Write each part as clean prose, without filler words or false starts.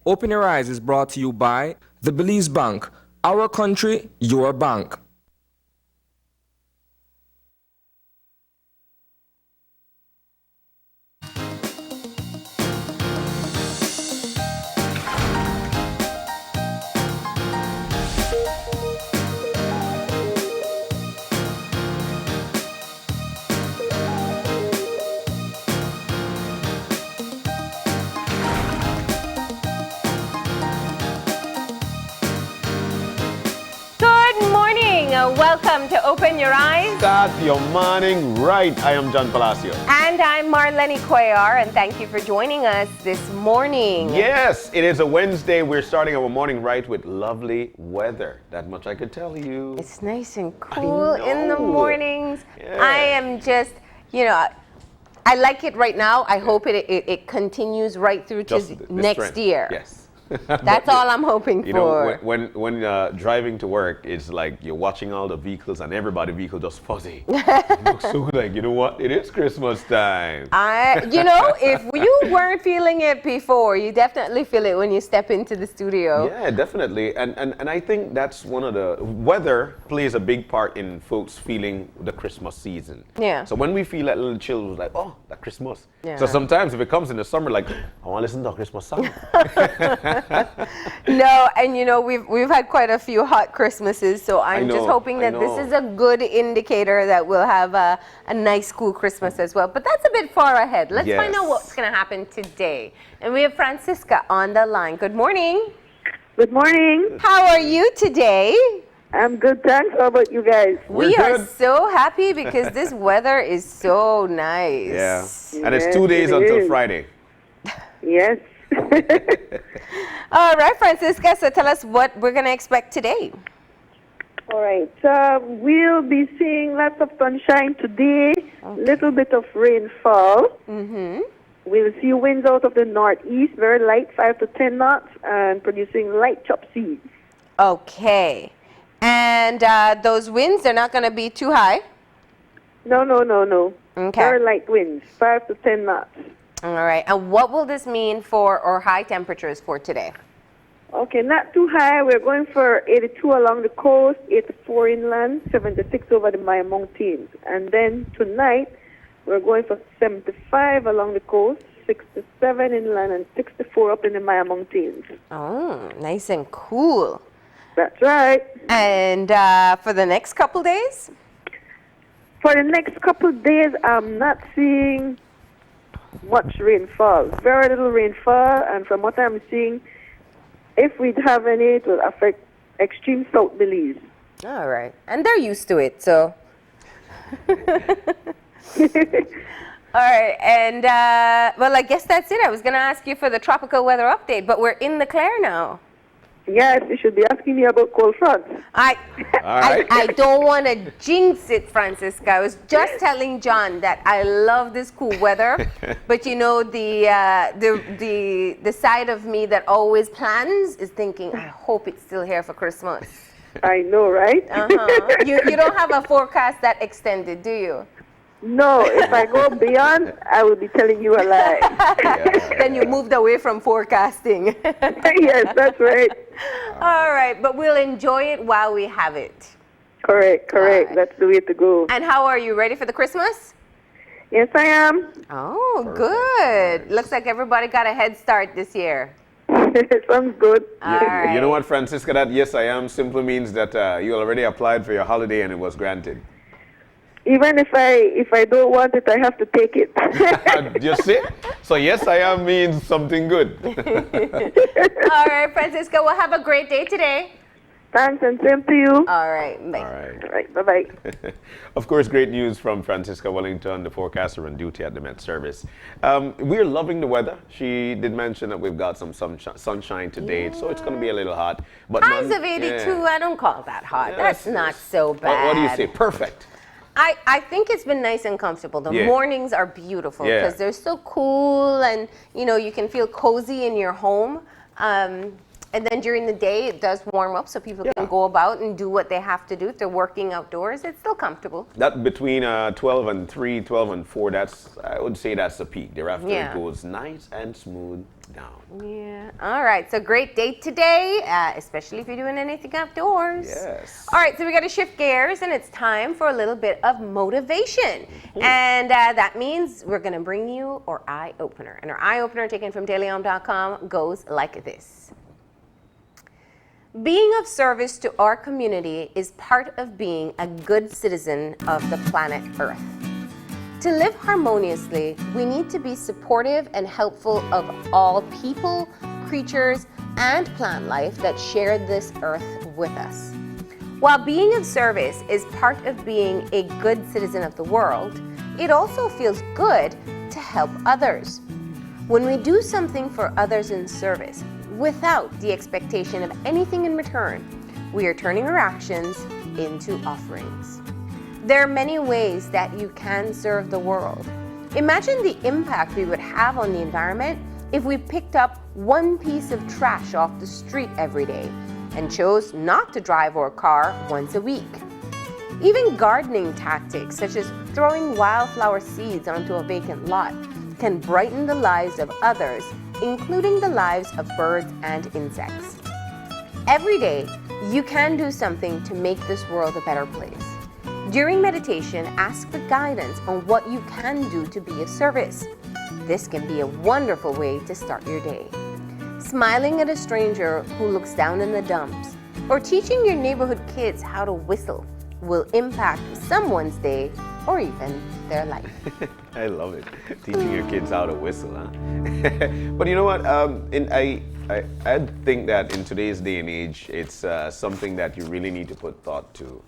Open Your Eyes is brought to you by the Belize Bank. Our country, your bank. Welcome to Open Your Eyes. Start your morning right. I am John Palacio. And I'm Marlene Cuellar, and thank you for joining us this morning. Yes, it is a Wednesday. We're starting our morning right with lovely weather. That much I could tell you. It's nice and cool in the mornings. Yeah. I am just, I like it right now. I hope it continues right through to next trend. year. Yes. That's all I'm hoping for. When driving to work, it's like you're watching all the vehicles and everybody's vehicle just fuzzy. It looks so like, you know what? It is Christmas time. If you weren't feeling it before, you definitely feel it when you step into the studio. Yeah, definitely. And I think that's one of the weather plays a big part in folks feeling the Christmas season. Yeah. So when we feel that little chill, it was like, oh, that Christmas. Yeah. So sometimes if it comes in the summer, like, I want to listen to a Christmas song. No, and we've had quite a few hot Christmases, so I'm just hoping that this is a good indicator that we'll have a nice cool Christmas as well. But that's a bit far ahead. Let's find out what's going to happen today. And we have Francisca on the line. Good morning. Good morning. How are you today? I'm good, thanks. How about you guys? We are so happy because this weather is so nice. Yeah. And it's 2 days until Friday. Yes. All right, Francisca, so tell us what we're going to expect today. All right. We'll be seeing lots of sunshine today, little bit of rainfall. Mm-hmm. We'll see winds out of the northeast, very light, 5 to 10 knots, and producing light chop seas. Okay. And those winds, they're not going to be too high? No. Okay. Very light winds, 5 to 10 knots. All right. And what will this mean for our high temperatures for today? Okay, not too high. We're going for 82 along the coast, 84 inland, 76 over the Maya Mountains. And then tonight, we're going for 75 along the coast, 67 inland, and 64 up in the Maya Mountains. Oh, nice and cool. That's right. And for the next couple days? For the next couple of days, I'm not seeing much rainfall. Very little rainfall, and from what I'm seeing, if we have any, it will affect extreme South Belize. All right. And they're used to it, so. All right. And, well, I guess that's it. I was going to ask you for the tropical weather update, but we're in the Claire now. Yes, you should be asking me about cold fronts. I don't want to jinx it, Francisca. I was just telling John that I love this cool weather, but the side of me that always plans is thinking, I hope it's still here for Christmas. I know, right? You don't have a forecast that extended, do you? No, if I go beyond, I will be telling you a lie. Then you moved away from forecasting. Yes, that's right. All right, but we'll enjoy it while we have it. Correct. Right. That's the way to go. And how are you? Ready for the Christmas? Yes, I am. Oh, good. Nice. Looks like everybody got a head start this year. Sounds good. All right. You know what, Francisca, that yes, I am simply means that you already applied for your holiday and it was granted. Even if I don't want it, I have to take it. You see? So yes, I am means something good. All right, Francisca, we'll have a great day today. Thanks, and same to you. All right, bye. All right, bye-bye. Of course, great news from Francisca Wellington, the forecaster on duty at the Met Service. We're loving the weather. She did mention that we've got some sunshine today, so it's going to be a little hot. But highs of 82, I don't call that hot. That's not so bad. What do you say? Perfect. I think it's been nice and comfortable. The mornings are beautiful because they're so cool and, you can feel cozy in your home. And then during the day, it does warm up so people can go about and do what they have to do. If they're working outdoors, it's still comfortable. That between 12 and 3, 12 and 4, I would say that's the peak. Thereafter, it goes nice and smooth down. Yeah. All right. So great date today, especially if you're doing anything outdoors. Yes. All right. So we got to shift gears, and it's time for a little bit of motivation. And that means we're going to bring you our eye opener. And our eye opener, taken from DailyOM.com, goes like this. Being of service to our community is part of being a good citizen of the planet Earth. To live harmoniously, we need to be supportive and helpful of all people, creatures, and plant life that share this earth with us. While being of service is part of being a good citizen of the world, it also feels good to help others. When we do something for others in service, without the expectation of anything in return, we are turning our actions into offerings. There are many ways that you can serve the world. Imagine the impact we would have on the environment if we picked up one piece of trash off the street every day and chose not to drive our car once a week. Even gardening tactics, such as throwing wildflower seeds onto a vacant lot, can brighten the lives of others, including the lives of birds and insects. Every day, you can do something to make this world a better place. During meditation, ask for guidance on what you can do to be of service. This can be a wonderful way to start your day. Smiling at a stranger who looks down in the dumps, or teaching your neighborhood kids how to whistle will impact someone's day or even their life. I love it. Teaching your kids how to whistle, huh? But you know what? I think that in today's day and age, it's something that you really need to put thought to.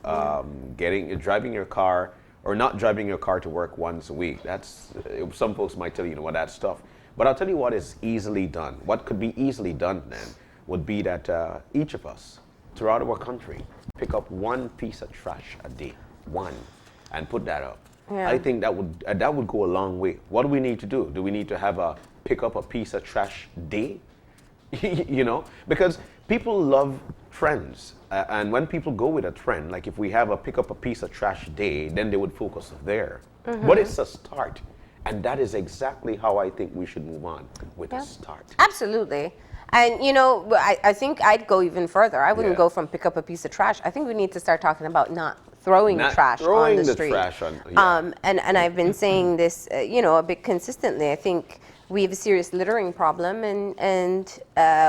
Driving your car or not driving your car to work once a week. That's some folks might tell you, know what, that's tough. But I'll tell you what is easily done. What could be easily done then would be that each of us throughout our country pick up one piece of trash a day, and put that up. Yeah. I think that would go a long way. What do we need to do? Do we need to have a pick up a piece of trash day? You know, because people love trends, and when people go with a trend, like if we have a pick up a piece of trash day, then they would focus there. But it's a start, and that is exactly how I think we should move on with a start. Absolutely. And you know, I think I'd go even further. I wouldn't go from pick up a piece of trash. I think we need to start talking about not throwing trash on the street. And I've been saying this, you know, a bit consistently. I think we have a serious littering problem, and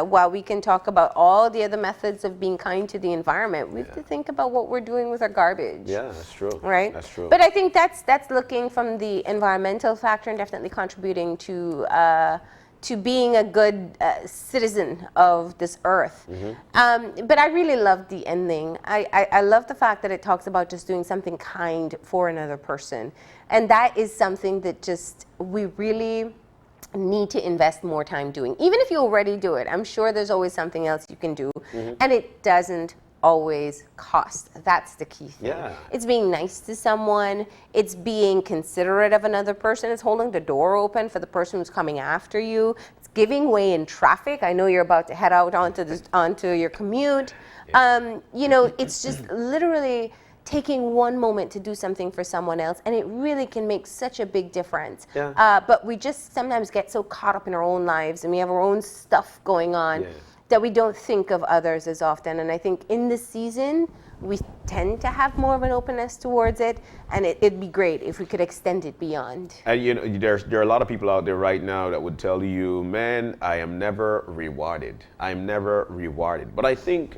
while we can talk about all the other methods of being kind to the environment, we have to think about what we're doing with our garbage. Yeah, that's true. Right? That's true. But I think that's looking from the environmental factor and definitely contributing to being a good citizen of this earth. But I really love the ending. I love the fact that it talks about just doing something kind for another person. And that is something that just we really need to invest more time doing. Even if you already do it, I'm sure there's always something else you can do. And it doesn't always cost. That's the key thing. Yeah. It's being nice to someone. It's being considerate of another person. It's holding the door open for the person who's coming after you. It's giving way in traffic. I know you're about to head out onto your commute. You know, it's just literally taking one moment to do something for someone else, and it really can make such a big difference. But we just sometimes get so caught up in our own lives, and we have our own stuff going on that we don't think of others as often. And I think in this season, we tend to have more of an openness towards it, and it'd be great if we could extend it beyond. And you know, there are a lot of people out there right now that would tell you, man, I am never rewarded. I'm never rewarded. But I think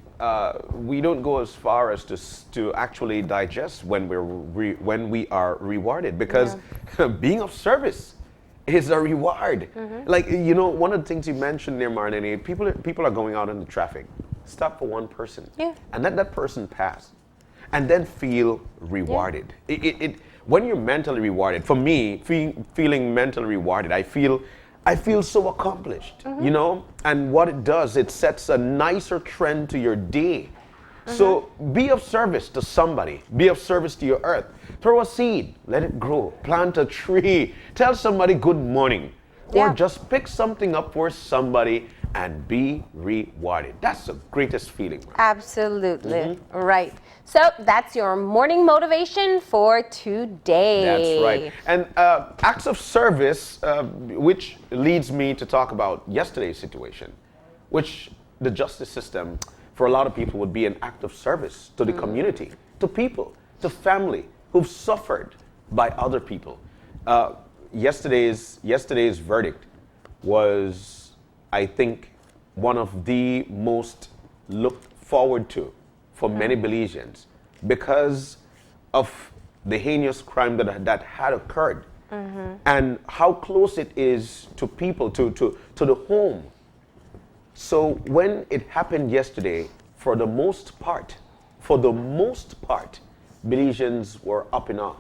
we don't go as far as to actually digest when we are rewarded, because being of service is a reward. Like, you know, one of the things you mentioned there, Marlene, people are going out in the traffic. Stop for one person and let that person pass, and then feel rewarded. When you're mentally rewarded, for me, feeling mentally rewarded, I feel so accomplished, you know. And what it does, it sets a nicer trend to your day. So be of service to somebody. Be of service to your earth. Throw a seed, let it grow. Plant a tree. Tell somebody good morning. Or just pick something up for somebody and be rewarded. That's the greatest feeling. Man. Absolutely. Right. So that's your morning motivation for today. That's right. And acts of service, which leads me to talk about yesterday's situation, which the justice system for a lot of people would be an act of service to the community, to people, to family who've suffered by other people. Yesterday's verdict was, I think, one of the most looked forward to for many Belizeans because of the heinous crime that had occurred and how close it is to people, to the home. So when it happened yesterday, for the most part, Belizeans were up in awe,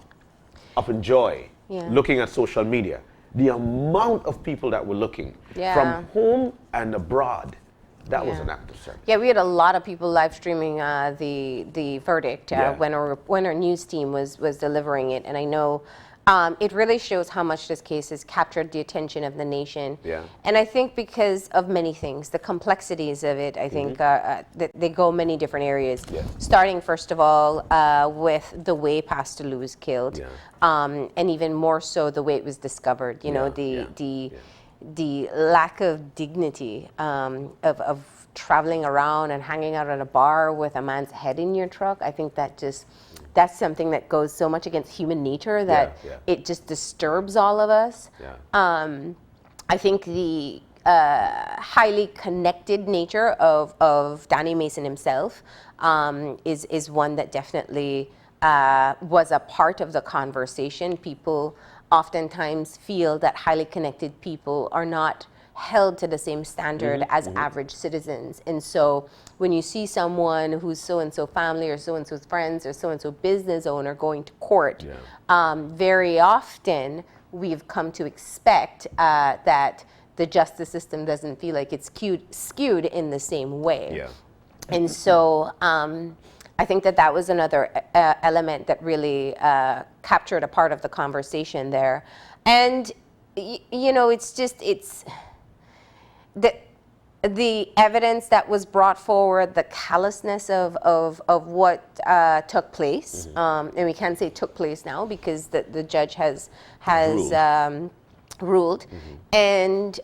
up in joy, looking at social media. The amount of people that were looking from home and abroad, that was an act of service. Yeah, we had a lot of people live streaming the verdict when our news team was delivering it, and I know it really shows how much this case has captured the attention of the nation. Yeah. And I think because of many things, the complexities of it, I think they go many different areas. Yeah. Starting first of all with the way Pastor Lou was killed, and even more so the way it was discovered. You know, the lack of dignity of traveling around and hanging out at a bar with a man's head in your truck. I think that's something that goes so much against human nature that it just disturbs all of us. I think the highly connected nature of Danny Mason himself is one that definitely was a part of the conversation. People oftentimes feel that highly connected people are not held to the same standard as average citizens. And so when you see someone who's so-and-so family or so-and-so's friends or so-and-so business owner going to court, very often we've come to expect that the justice system doesn't feel like it's skewed in the same way. And so I think that was another element that really captured a part of the conversation there. And you know, it's the evidence that was brought forward, the callousness of what took place, and we can't say took place now because the judge has ruled. And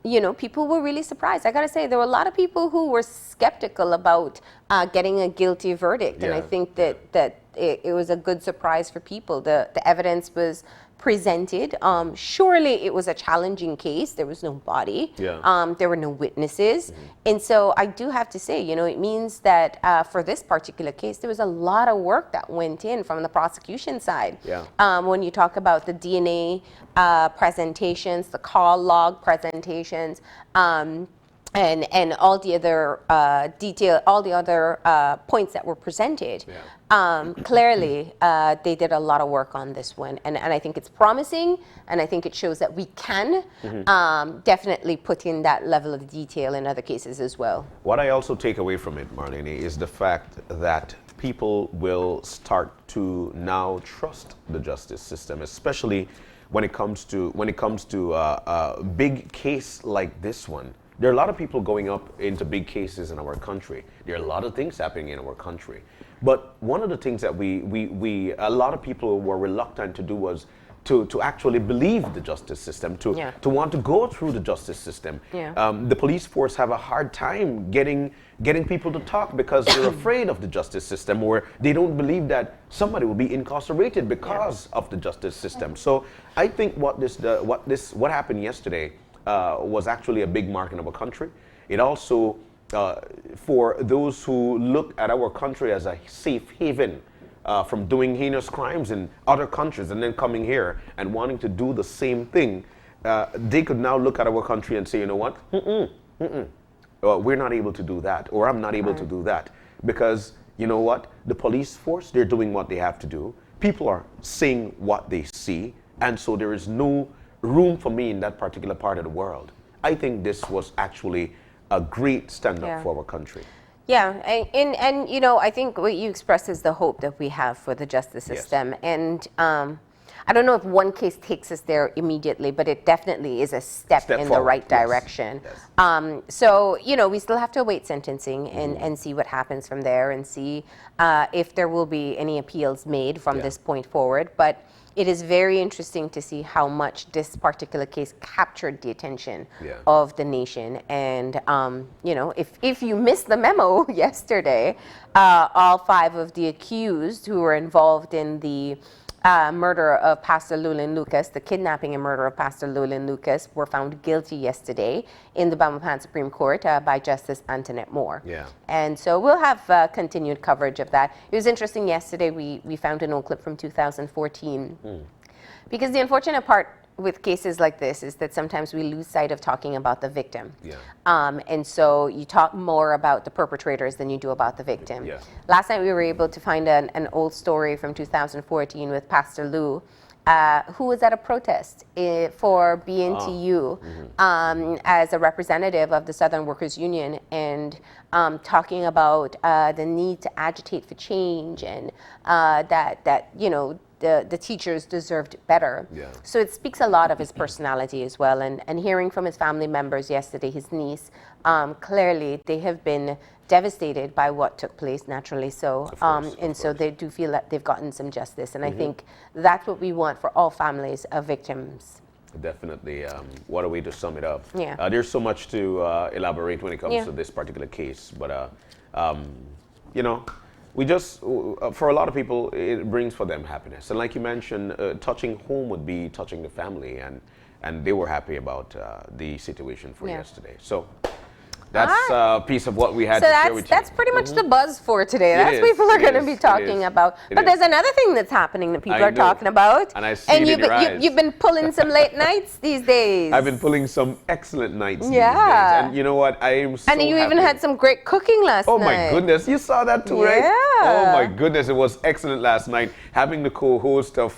you know, people were really surprised. I gotta say, there were a lot of people who were skeptical about getting a guilty verdict, and I think that it was a good surprise for people. The evidence was presented. Surely it was a challenging case. There was no body. There were no witnesses. And so I do have to say, you know, it means that for this particular case, there was a lot of work that went in from the prosecution side. When you talk about the DNA presentations, the call log presentations, and all the other points that were presented. Clearly, they did a lot of work on this one, and I think it's promising, and I think it shows that we can definitely put in that level of detail in other cases as well. What I also take away from it, Marlene, is the fact that people will start to now trust the justice system, especially when it comes to a big case like this one. There are a lot of people going up into big cases in our country. There are a lot of things happening in our country. But one of the things that a lot of people were reluctant to do was to actually believe the justice system, to want to go through the justice system. The police force have a hard time getting people to talk because they're afraid of the justice system, or they don't believe that somebody will be incarcerated because of the justice system. So I think what happened yesterday was actually a big mark in our country. It also, for those who look at our country as a safe haven from doing heinous crimes in other countries and then coming here and wanting to do the same thing, they could now look at our country and say, you know what, we're not able to do that, or I'm not able to do that. Because, you know what, the police force, they're doing what they have to do. People are saying what they see, and so there is no room for me in that particular part of the world. I think this was actually a great stand-up for our country. Yeah, and you know, I think what you expressed is the hope that we have for the justice system. And I don't know if one case takes us there immediately, but it definitely is a step in the right direction. Yes. So, you know, we still have to await sentencing and see what happens from there and see if there will be any appeals made from this point forward. But it is very interesting to see how much this particular case captured the attention of the nation. And, you know, if you missed the memo yesterday, all 5 of the accused who were involved in the murder of Pastor Llewellyn Lucas, the kidnapping and murder of Pastor Llewellyn Lucas, were found guilty yesterday in the Belmopan Supreme Court by Justice Antoinette Moore. Yeah. And so we'll have continued coverage of that. It was interesting yesterday, we found an old clip from 2014. Because the unfortunate part with cases like this is that sometimes we lose sight of talking about the victim. Yeah. And so you talk more about the perpetrators than you do about the victim. Yeah. Last night we were able to find an old story from 2014 with Pastor Lou, who was at a protest for BNTU as a representative of the Southern Workers Union, and talking about the need to agitate for change, and that you know, the teachers deserved better. Yeah. So it speaks a lot of his personality as well. And hearing from his family members yesterday, his niece, clearly they have been devastated by what took place, naturally so. And so they do feel that they've gotten some justice. And I think that's what we want for all families of victims. Definitely. What a way to sum it up. Yeah. There's so much to elaborate when it comes to this particular case. But, you know, we just, for a lot of people, it brings for them happiness. And like you mentioned, touching home would be touching the family. And they were happy about the situation for yesterday. So that's a piece of what we had to share with you. That's pretty much the buzz for today. That's what people are going to be talking about. But there's another thing that's happening that people are talking about. And I see it in your eyes. You've been pulling some late nights these days. I've been pulling some excellent nights these days. And you know what? I am so And you even happy. had some great cooking last night. Oh my goodness, you saw that too, right? Yeah. Oh my goodness, it was excellent last night. Having the co-host of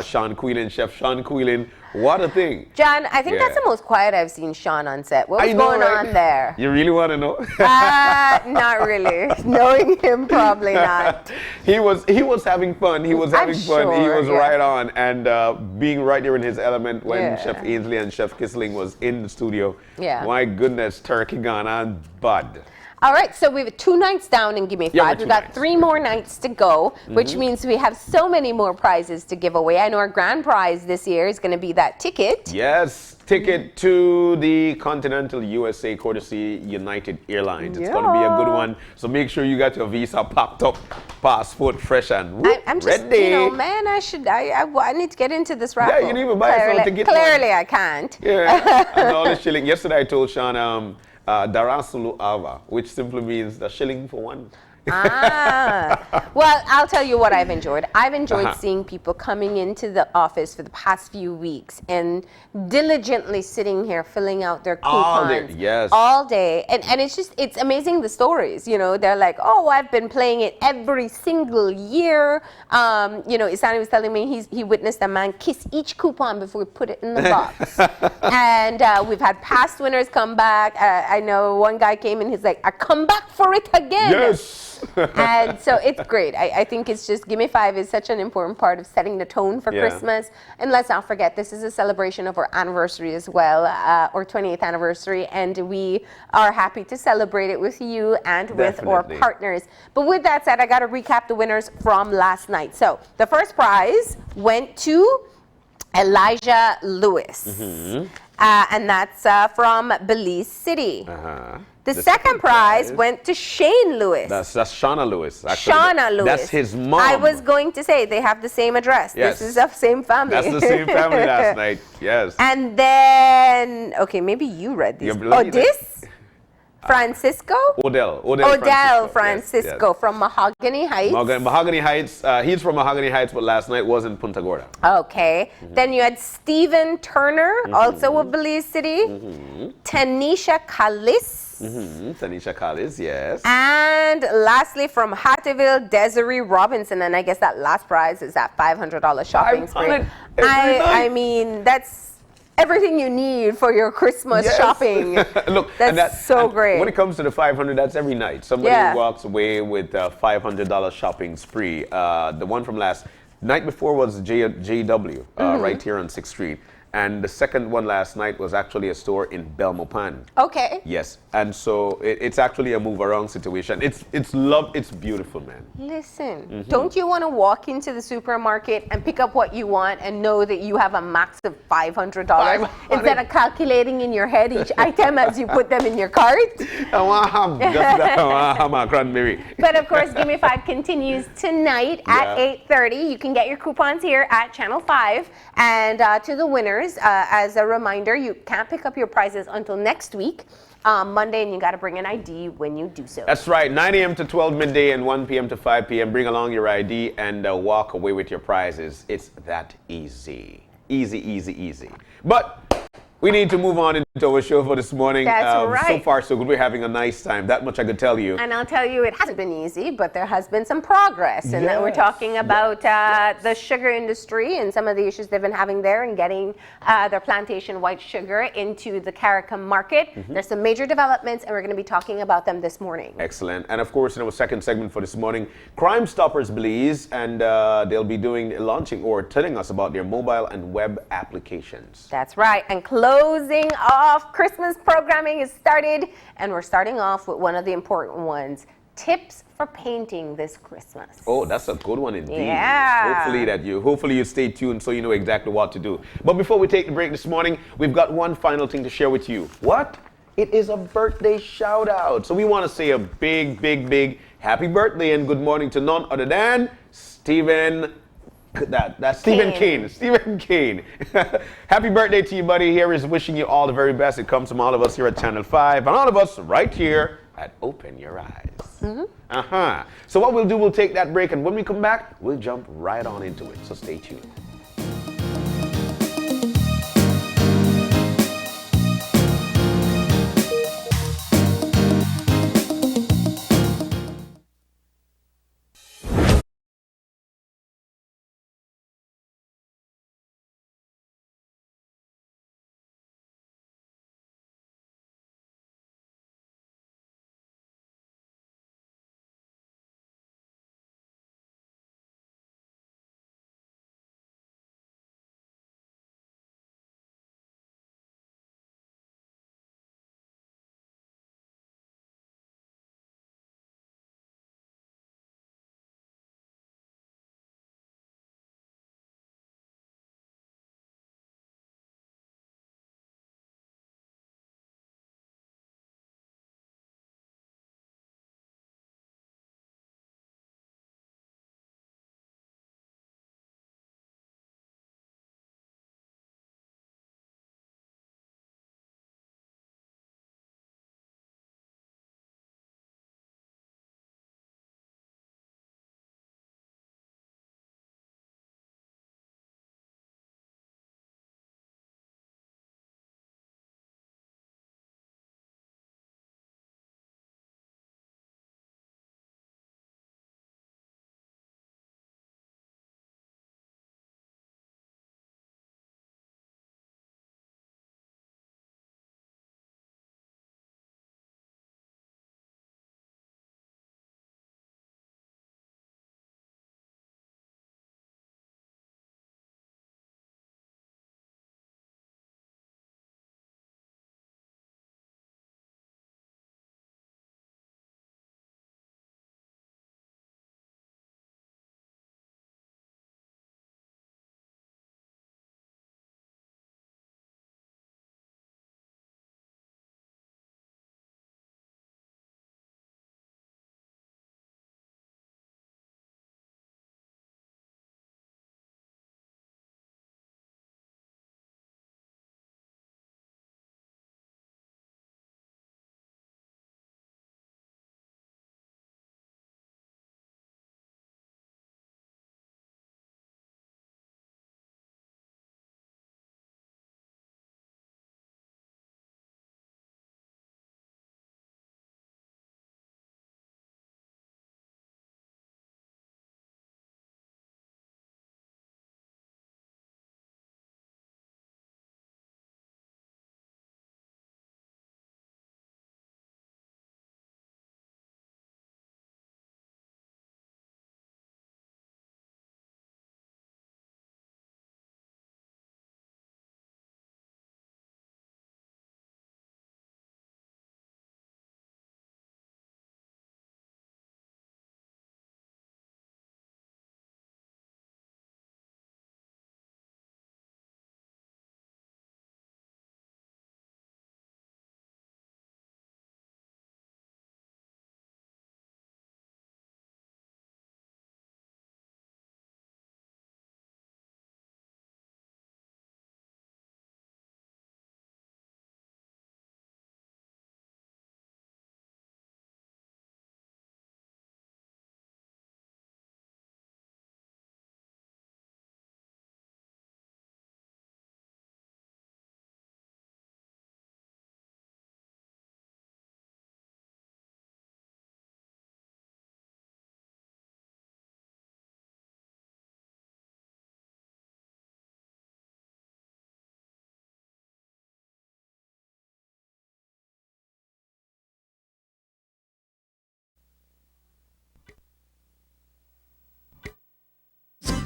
Sean Quillen, Chef Sean Quillen. What a thing. John, I think that's the most quiet I've seen Sean on set. What was going on there? You really want to know? Not really. Knowing him, probably not. He was having fun. He was having fun. He was right on. And being right there in his element when Chef Ainsley and Chef Kissling was in the studio. Yeah. My goodness, turkey gone on bud. All right, so we have 2 nights down in Gimme 5. We've got 3 more nights to go, which means we have so many more prizes to give away. I know our grand prize this year is going to be that ticket. Yes, ticket to the Continental USA courtesy United Airlines. It's going to be a good one. So make sure you got your visa popped up, passport fresh and I'm just, ready. you know, man, I need to get into this raffle. Yeah, you need to buy something to get Clearly, I can't. Yeah, and all the shilling. Yesterday I told Sean, Darasulu Ava, which simply means the shilling for one. Well, I'll tell you what I've enjoyed. I've enjoyed seeing people coming into the office for the past few weeks and diligently sitting here filling out their coupons all day. And it's amazing, the stories, you know. They're like, oh, I've been playing it every single year. You know, Isani was telling me he witnessed a man kiss each coupon before he put it in the box. And we've had past winners come back. I know one guy came in, he's like, I come back for it again. Yes. And so it's great. I think it's just, Gimme 5 is such an important part of setting the tone for Christmas. And let's not forget, this is a celebration of our anniversary as well, our 28th anniversary. And we are happy to celebrate it with you and with our partners. But with that said, I got to recap the winners from last night. So the first prize went to Elijah Lewis. And that's from Belize City. The second prize went to Shane Lewis. That's Shauna Lewis. Actually, Shauna Lewis. That's his mom. I was going to say they have the same address. Yes. This is the same family. That's the same family last night. Yes. And then, okay, maybe you read these. This? Francisco? Odell Francisco from Mahogany Heights. Mahogany Heights. He's from Mahogany Heights, but last night was in Punta Gorda. Okay. Then you had Stephen Turner, also of Belize City. Tanisha Kalis. Tanisha Kalis, yes. And lastly, from Hattieville, Desiree Robinson. And I guess that last prize is that $500 shopping spree. I mean, that's everything you need for your Christmas shopping. Look, that's so great. When it comes to the 500, that's every night. Somebody walks away with a $500 shopping spree. The one from last Night before was JW, right here on 6th Street. And the second one last night was actually a store in Belmopan. Okay. Yes, and so it's actually a move around situation. It's beautiful, man. Listen, don't you want to walk into the supermarket and pick up what you want and know that you have a max of $500 instead of calculating in your head each item as you put them in your cart? I want ham, just that, I want ham and cranberry. But of course, Give Me 5 continues tonight at 8:30. You can get your coupons here at Channel 5. And to the winners, as a reminder, you can't pick up your prizes until next week, Monday, and you got to bring an ID when you do so. That's right, 9 a.m. to 12 midday and 1 p.m. to 5 p.m. Bring along your ID and walk away with your prizes. It's that easy. Easy, easy, easy. But we need to move on into our show for this morning. That's right. So far, so good. We're having a nice time. That much I could tell you. And I'll tell you, it hasn't been easy, but there has been some progress. And that we're talking about the sugar industry and some of the issues they've been having there and getting their plantation white sugar into the Caricom market. There's some major developments, and we're going to be talking about them this morning. Excellent. And of course, in our second segment for this morning, Crime Stoppers Belize, and they'll be launching or telling us about their mobile and web applications. That's right. And closing off Christmas programming is started, and we're starting off with one of the important ones: tips for painting this Christmas. Oh, that's a good one indeed. Yeah. Hopefully you stay tuned so you know exactly what to do. But before we take the break this morning, we've got one final thing to share with you. What? It is a birthday shout out. So we want to say a big, big, big happy birthday and good morning to none other than Stephen. That's Stephen Kane. Stephen Kane. Happy birthday to you, buddy. Here is wishing you all the very best. It comes from all of us here at Channel 5 and all of us right here at Open Your Eyes. So what we'll do, we'll take that break, and when we come back, we'll jump right on into it. So stay tuned.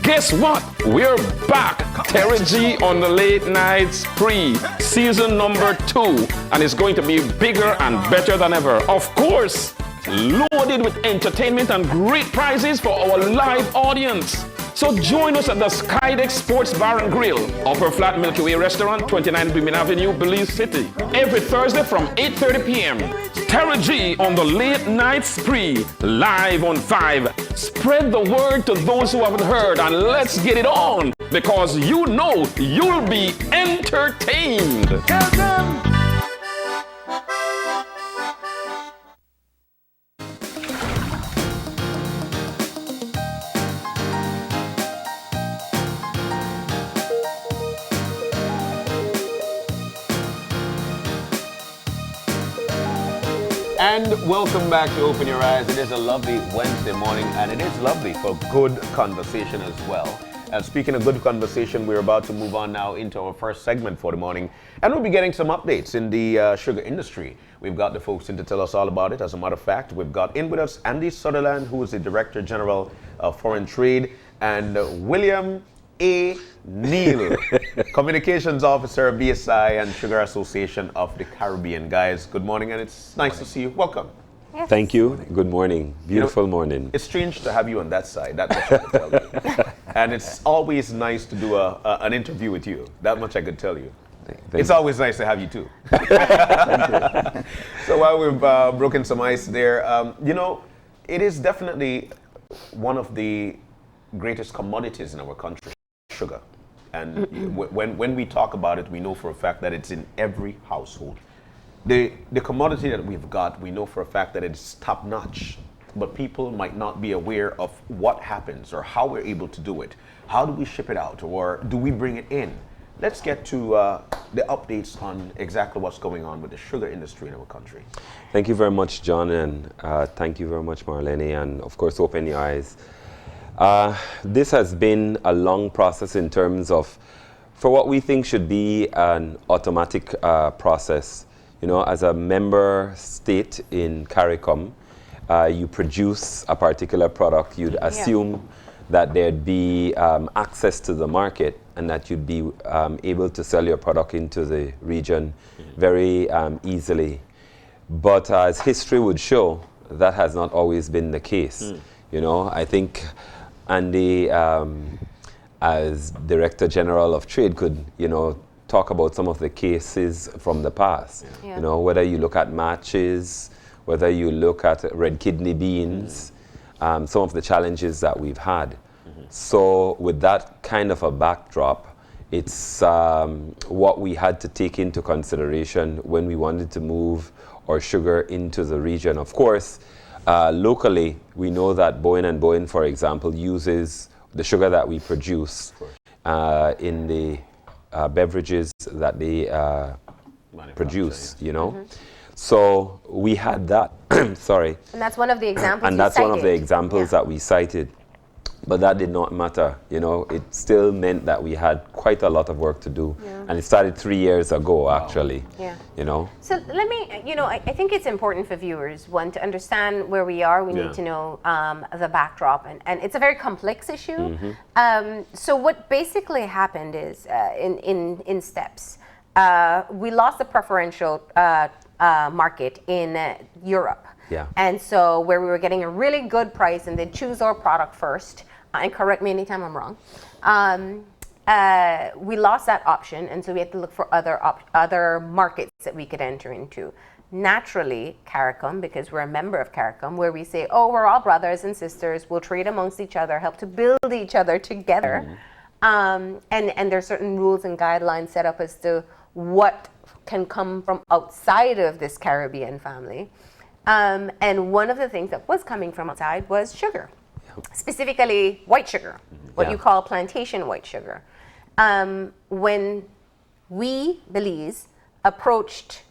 Guess what? We're back. Terry G on the Late Night Spree, season number 2, and it's going to be bigger and better than ever. Of course, loaded with entertainment and great prizes for our live audience. So join us at the Skydeck Sports Bar and Grill, Upper Flat Milky Way Restaurant, 29 Bremen Avenue, Belize City, every Thursday from 8:30 p.m. Terry G on the Late Night Spree, live on 5. Spread the word to those who haven't heard, and let's get it on, because you know you'll be entertained. And welcome back to Open Your Eyes. It is a lovely Wednesday morning, and it is lovely for good conversation as well. And speaking of good conversation, we're about to move on now into our first segment for the morning, and we'll be getting some updates in the sugar industry. We've got the folks in to tell us all about it. As a matter of fact, we've got in with us Andy Sutherland, who is the Director General of Foreign Trade, and William A. Neal, Communications Officer, BSI and Sugar Association of the Caribbean. Guys, good morning, and it's nice to see you. Welcome. Yes. Thank you. Good morning. Beautiful morning. It's strange to have you on that side, that much I can tell you. And it's always nice to do an interview with you. That much I could tell you. It's always nice to have you too. So while we've broken some ice there, it is definitely one of the greatest commodities in our country, sugar. And when we talk about it, we know for a fact that it's in every household. The commodity that we've got, we know for a fact that it's top notch, but people might not be aware of what happens or how we're able to do it. How do we ship it out, or do we bring it in? Let's get to the updates on exactly what's going on with the sugar industry in our country. Thank you very much, John, and thank you very much, Marlene, and of course, Open Your Eyes. This has been a long process in terms of, for what we think should be an automatic process. You know, as a member state in CARICOM, you produce a particular product, you'd assume that there'd be access to the market and that you'd be able to sell your product into the region very easily. But as history would show, that has not always been the case. You know, I think Andy, as Director General of Trade, could, talk about some of the cases from the past. You know, whether you look at matches, whether you look at red kidney beans, some of the challenges that we've had. So with that kind of a backdrop, it's what we had to take into consideration when we wanted to move our sugar into the region. Of course, locally, we know that Bowen & Bowen, for example, uses the sugar that we produce in the beverages that they produce, So we had that, sorry. And that's one of the examples And that's one of the examples that we cited. But that did not matter, it still meant that we had quite a lot of work to do. And it started 3 years ago, actually, So let me, I think it's important for viewers, one, to understand where we are. We need to know the backdrop. And it's a very complex issue. So what basically happened is, in steps, we lost the preferential market in Europe. And so where we were getting a really good price and they'd choose our product first, and correct me anytime I'm wrong, we lost that option, and so we had to look for other markets that we could enter into. Naturally, CARICOM, because we're a member of CARICOM, where we say, we're all brothers and sisters, we'll trade amongst each other, help to build each other together. And there's certain rules and guidelines set up as to what can come from outside of this Caribbean family. And one of the things that was coming from outside was sugar, specifically white sugar, what you call plantation white sugar. When we, Belize, approached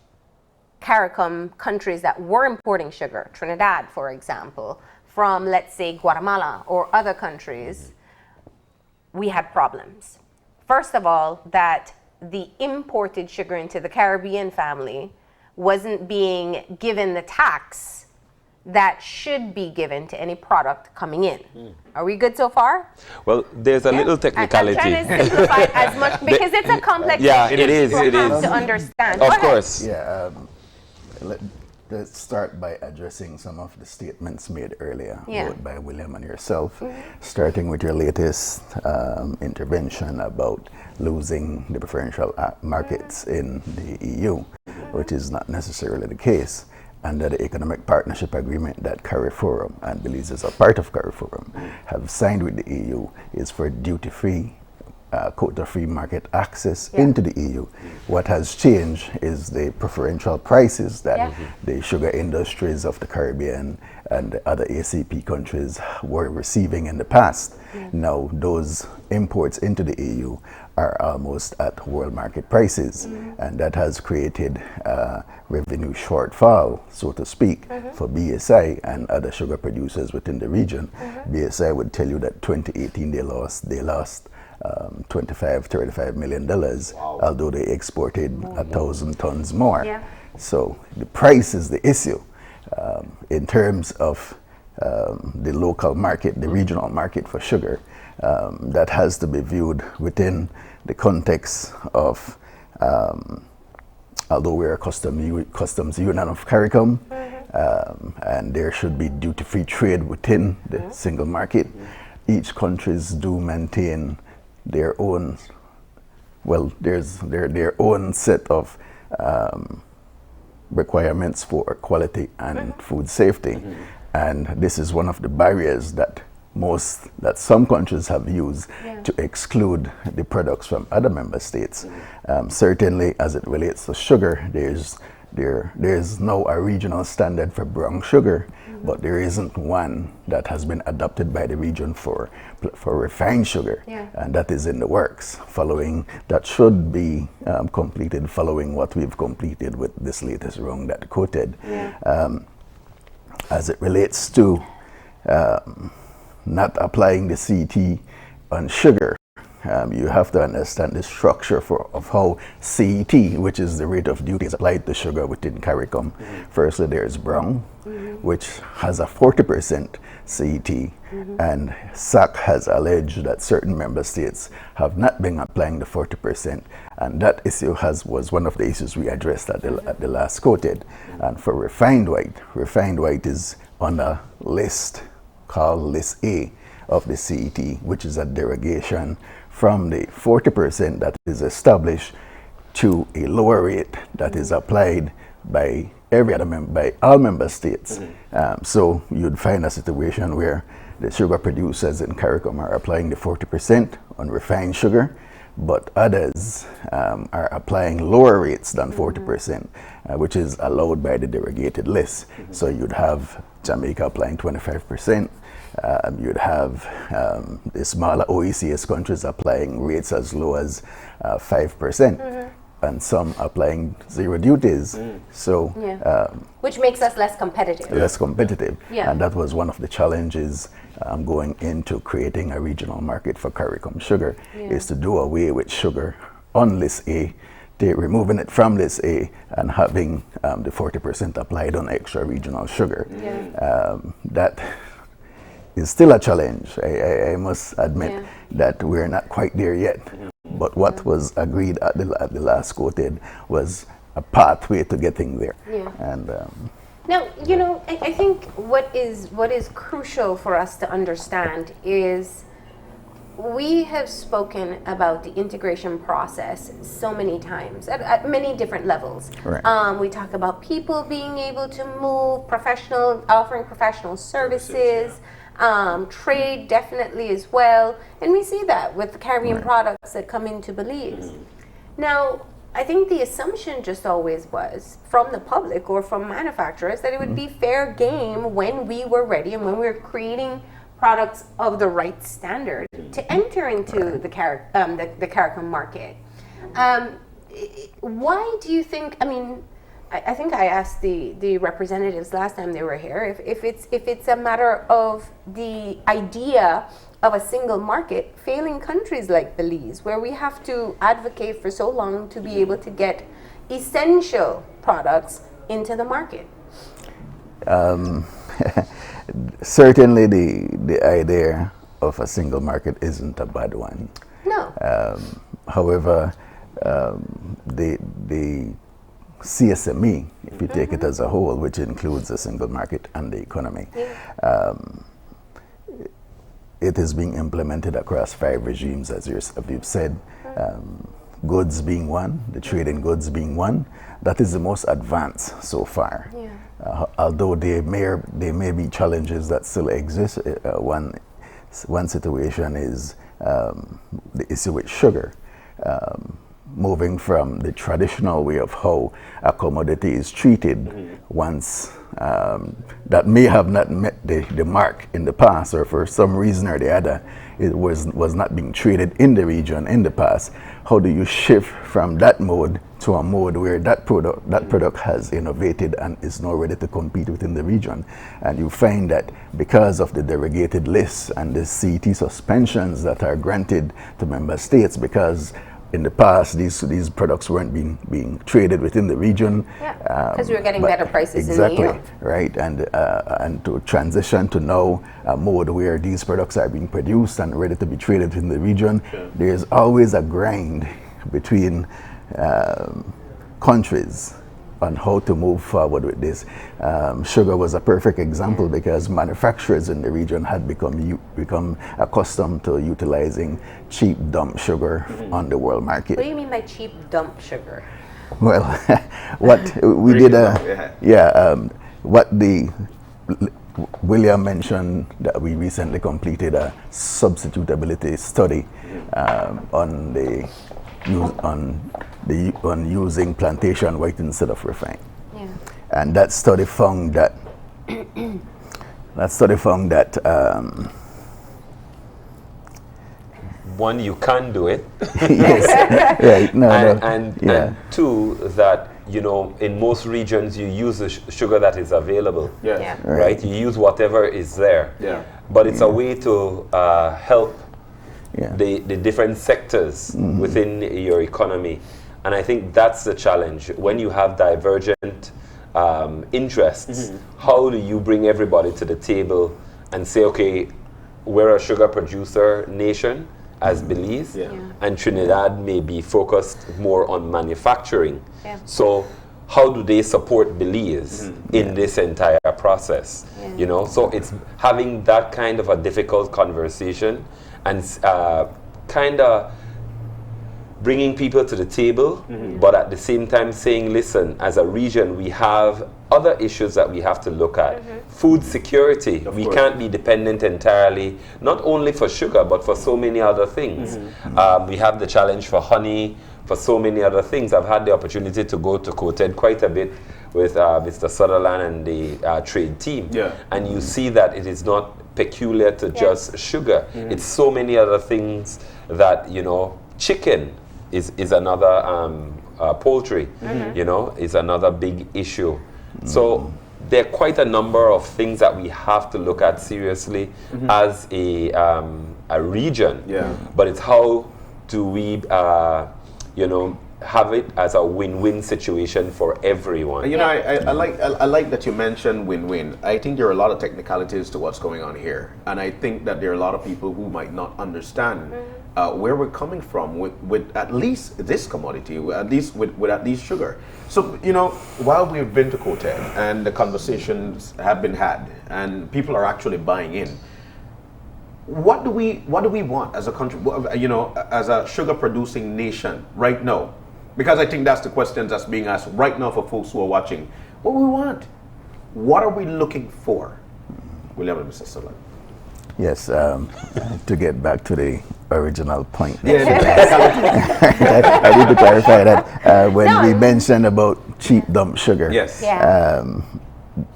CARICOM countries that were importing sugar, Trinidad, for example, from, let's say, Guatemala or other countries, we had problems. First of all, that the imported sugar into the Caribbean family wasn't being given the tax that should be given to any product coming in. Are we good so far? Well, there's a little I'm technicality. trying to simplify as much because it's a complex Yeah, issue. it is, People it have is. to understand. Of Go ahead. course. Yeah, let's start by addressing some of the statements made earlier, Yeah. both by William and yourself, starting with your latest intervention about losing the preferential markets in the EU, which is not necessarily the case. Under the Economic Partnership Agreement that CARIFORUM and Belize is a part of CARIFORUM have signed with the EU is for duty-free, quota-free market access into the EU. What has changed is the preferential prices that the sugar industries of the Caribbean and the other ACP countries were receiving in the past. Now those imports into the EU are almost at world market prices, and that has created a revenue shortfall, so to speak, for BSI and other sugar producers within the region. BSI would tell you that 2018 they lost $25-35 million, although they exported 1,000 tons more. So the price is the issue. In terms of the local market, the regional market for sugar, that has to be viewed within the context of, although we're a customs union of CARICOM, and there should be duty-free trade within the single market, each countries do maintain their own, well, there's their own set of requirements for quality and food safety. And this is one of the barriers that some countries have used to exclude the products from other member states. Certainly as it relates to sugar, there's now a regional standard for brown sugar, but there isn't one that has been adopted by the region for refined sugar, and that is in the works. That should be completed following what we've completed with this latest round that quoted. As it relates to not applying the CET on sugar, you have to understand the structure of how CET, which is the rate of duty, is applied to sugar within CARICOM. Firstly, there's brown, which has a 40% CET, and SAC has alleged that certain member states have not been applying the 40%, and that issue was one of the issues we addressed at the last quoted. And for refined white is on a list called List A of the CET, which is a derogation from the 40% that is established to a lower rate that is applied by all member states. So you'd find a situation where the sugar producers in CARICOM are applying the 40% on refined sugar, but others are applying lower rates than 40%, which is allowed by the derogated list. So you'd have Jamaica applying 25%. You'd have the smaller OECS countries applying rates as low as 5%, and some applying zero duties. So, which makes us less competitive. And that was one of the challenges going into creating a regional market for CARICOM sugar, is to do away with sugar on List A, removing it from List A and having the 40% applied on extra regional sugar. That is still a challenge. I must admit that we're not quite there yet. But what was agreed at the last quoted was a pathway to getting there. And now, I think what is crucial for us to understand is we have spoken about the integration process so many times at many different levels. We talk about people being able to move, offering professional services, trade definitely as well, and we see that with the Caribbean products that come into Belize. Now, I think the assumption just always was from the public or from manufacturers that it would be fair game when we were ready and when we were creating products of the right standard to enter into the CARICOM market. Why do you think? I mean, I think I asked the representatives last time they were here if it's a matter of the idea of a single market failing countries like Belize, where we have to advocate for so long to be able to get essential products into the market. certainly the idea of a single market isn't a bad one. No. However, the CSME, if you take it as a whole, which includes the single market and the economy, it is being implemented across 5 regimes, as you've said, goods being one, the trade in goods being one. That is the most advanced so far. Although there may be challenges that still exist. One situation is the issue with sugar. Moving from the traditional way of how a commodity is treated once that may have not met the mark in the past, or for some reason or the other it was not being traded in the region in the past. How do you shift from that mode to a mode where that product has innovated and is now ready to compete within the region? And you find that because of the derogated lists and the CET suspensions that are granted to member states, because in the past these products weren't being traded within the region. Because we were getting better prices exactly, in the EU. Right, and to transition to now a mode where these products are being produced and ready to be traded in the region, there's always a grind between countries on how to move forward with this. Sugar was a perfect example because manufacturers in the region had become accustomed to utilizing cheap dump sugar on the world market. What do you mean by cheap dump sugar? Well, what we did, William mentioned that we recently completed a substitutability study on using plantation white instead of refined. And that study found that one, you can do it. Yes, right. And two, that in most regions you use the sugar that is available. Right. You use whatever is there. But it's a way to help the different sectors within your economy. And I think that's the challenge. When you have divergent interests, how do you bring everybody to the table and say, okay, we're a sugar producer nation as Belize, and Trinidad may be focused more on manufacturing. So how do they support Belize in this entire process? So it's having that kind of a difficult conversation and kind of bringing people to the table, but at the same time saying, listen, as a region, we have other issues that we have to look at. Food security, we can't be dependent entirely, not only for sugar, but for so many other things. We have the challenge for honey, for so many other things. I've had the opportunity to go to Coated quite a bit with Mr. Sutherland and the trade team. And you see that it is not peculiar to just sugar. It's so many other things that, chicken is another, poultry, is another big issue. So there are quite a number of things that we have to look at seriously as a region. But it's how do we, have it as a win-win situation for everyone. I like that you mentioned win-win. I think there are a lot of technicalities to what's going on here, and I think that there are a lot of people who might not understand where we're coming from with at least this commodity, at least with at least sugar. So while we've been to Coated and the conversations have been had and people are actually buying in, what do we want as a country, as a sugar producing nation right now? Because I think that's the question that's being asked right now for folks who are watching. What do we want? What are we looking for? William and Mr. Sutherland. Yes, to get back to the original point. I need to clarify that when we mentioned about cheap dump sugar.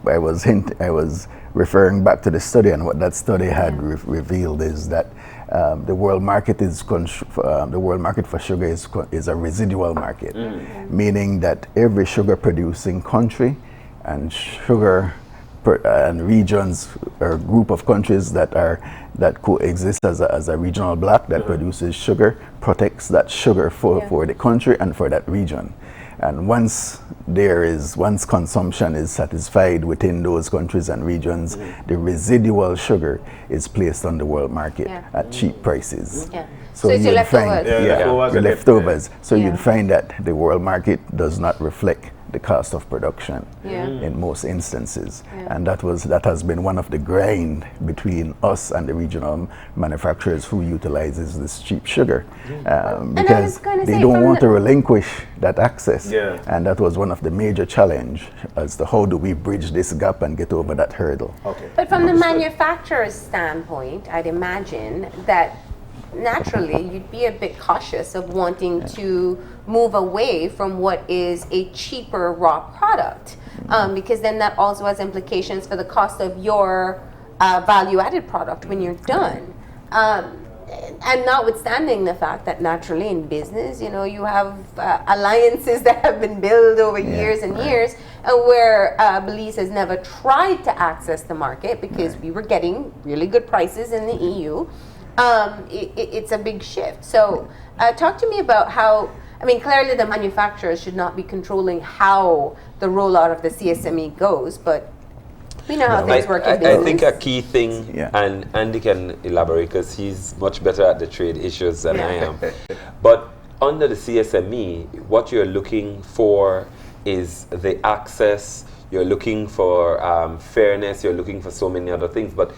I was referring back to the study, and what that study had revealed is that the world market for sugar is a residual market, meaning that every sugar producing country and and regions or group of countries that coexist as a regional bloc that produces sugar protects that sugar for the country and for that region. And once consumption is satisfied within those countries and regions, the residual sugar is placed on the world market at cheap prices. Yeah. So it's your leftovers. Your leftovers. So you'd find that the world market does not reflect the cost of production in most instances. And that has been one of the grind between us and the regional manufacturers who utilizes this cheap sugar, because they don't want to relinquish that access. And that was one of the major challenge as to how do we bridge this gap and get over that hurdle. But from the manufacturer's standpoint, I'd imagine that naturally you'd be a bit cautious of wanting to move away from what is a cheaper raw product, because then that also has implications for the cost of your value-added product when you're done. And notwithstanding the fact that naturally in business, you know, you have alliances that have been built over years and years, where Belize has never tried to access the market because we were getting really good prices in the EU. It's a big shift. So talk to me about how, I mean, clearly the manufacturers should not be controlling how the rollout of the CSME goes, but we know how things work in business. I think a key thing, and Andy can elaborate because he's much better at the trade issues than I am, but under the CSME, what you're looking for is the access, you're looking for fairness, you're looking for so many other things, but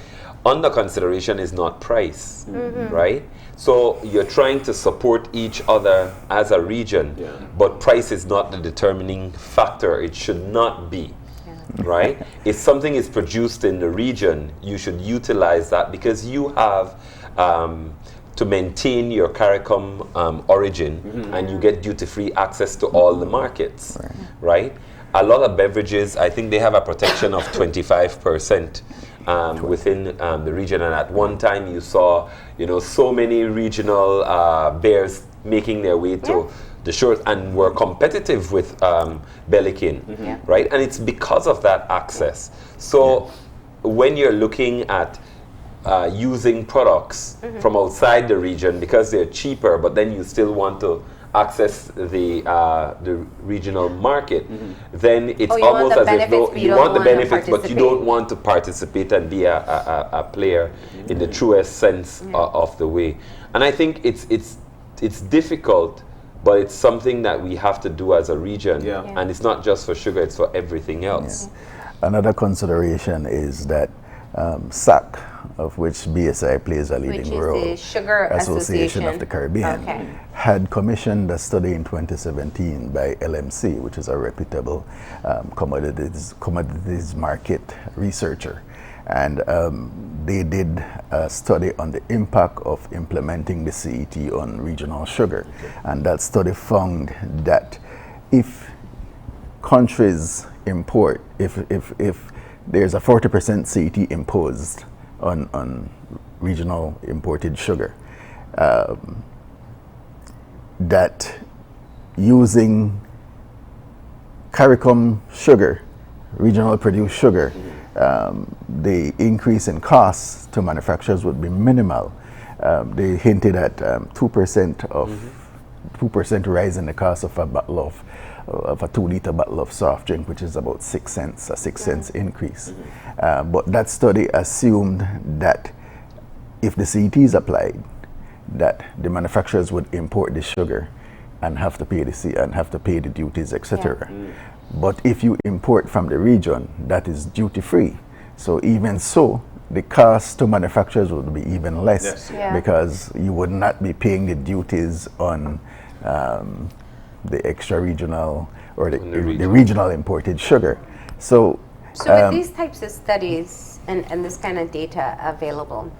under consideration is not price, right? So you're trying to support each other as a region, but price is not the determining factor. It should not be, right? If something is produced in the region, you should utilize that because you have to maintain your CARICOM origin, and you get duty-free access to all the markets, right? A lot of beverages, I think they have a protection of 25%. Within the region, and at one time you saw, you know, so many regional beers making their way to the shores and were competitive with Bellikin, right? And it's because of that access. So when you're looking at using products from outside the region because they're cheaper, but then you still want to access the regional market, then it's almost as if though you want the benefits, but you don't want to participate and be a player in the truest sense of the way. And I think it's difficult, but it's something that we have to do as a region, and it's not just for sugar; it's for everything else. Another consideration is that SAC, of which BSI plays a leading role, the Sugar Association of the Caribbean, had commissioned a study in 2017 by LMC, which is a reputable commodities market researcher. And they did a study on the impact of implementing the CET on regional sugar. And that study found that if countries import, if there's a 40% CET imposed on regional imported sugar, that using CARICOM sugar, regional produced sugar, the increase in costs to manufacturers would be minimal. They hinted at 2% rise in the cost of a bottle of a 2-liter bottle of soft drink, which is about 6 cents, a 6 cents increase. But that study assumed that if the CET is applied, that the manufacturers would import the sugar and have to pay the duties, etc. But if you import from the region, that is duty free. So even so, the cost to manufacturers would be even less because you would not be paying the duties on the extra regional or the regional imported sugar. So with these types of studies and this kind of data available,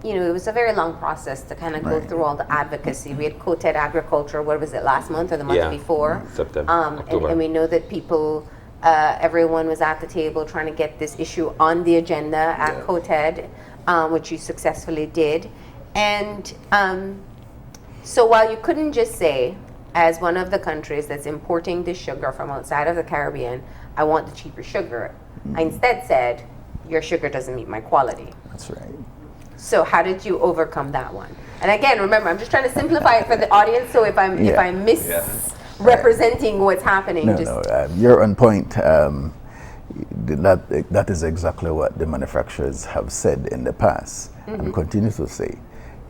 you know, it was a very long process to kind of go through all the advocacy. We had COTED Agriculture, what was it, last month or the month before? September, and we know that people, everyone was at the table trying to get this issue on the agenda at COTED, which you successfully did. And so while you couldn't just say, as one of the countries that's importing the sugar from outside of the Caribbean, I want the cheaper sugar, I instead said, your sugar doesn't meet my quality. That's right. So how did you overcome that one? And again, remember, I'm just trying to simplify it for the audience. So if I miss representing what's happening. You're on point. That is exactly what the manufacturers have said in the past and continue to say,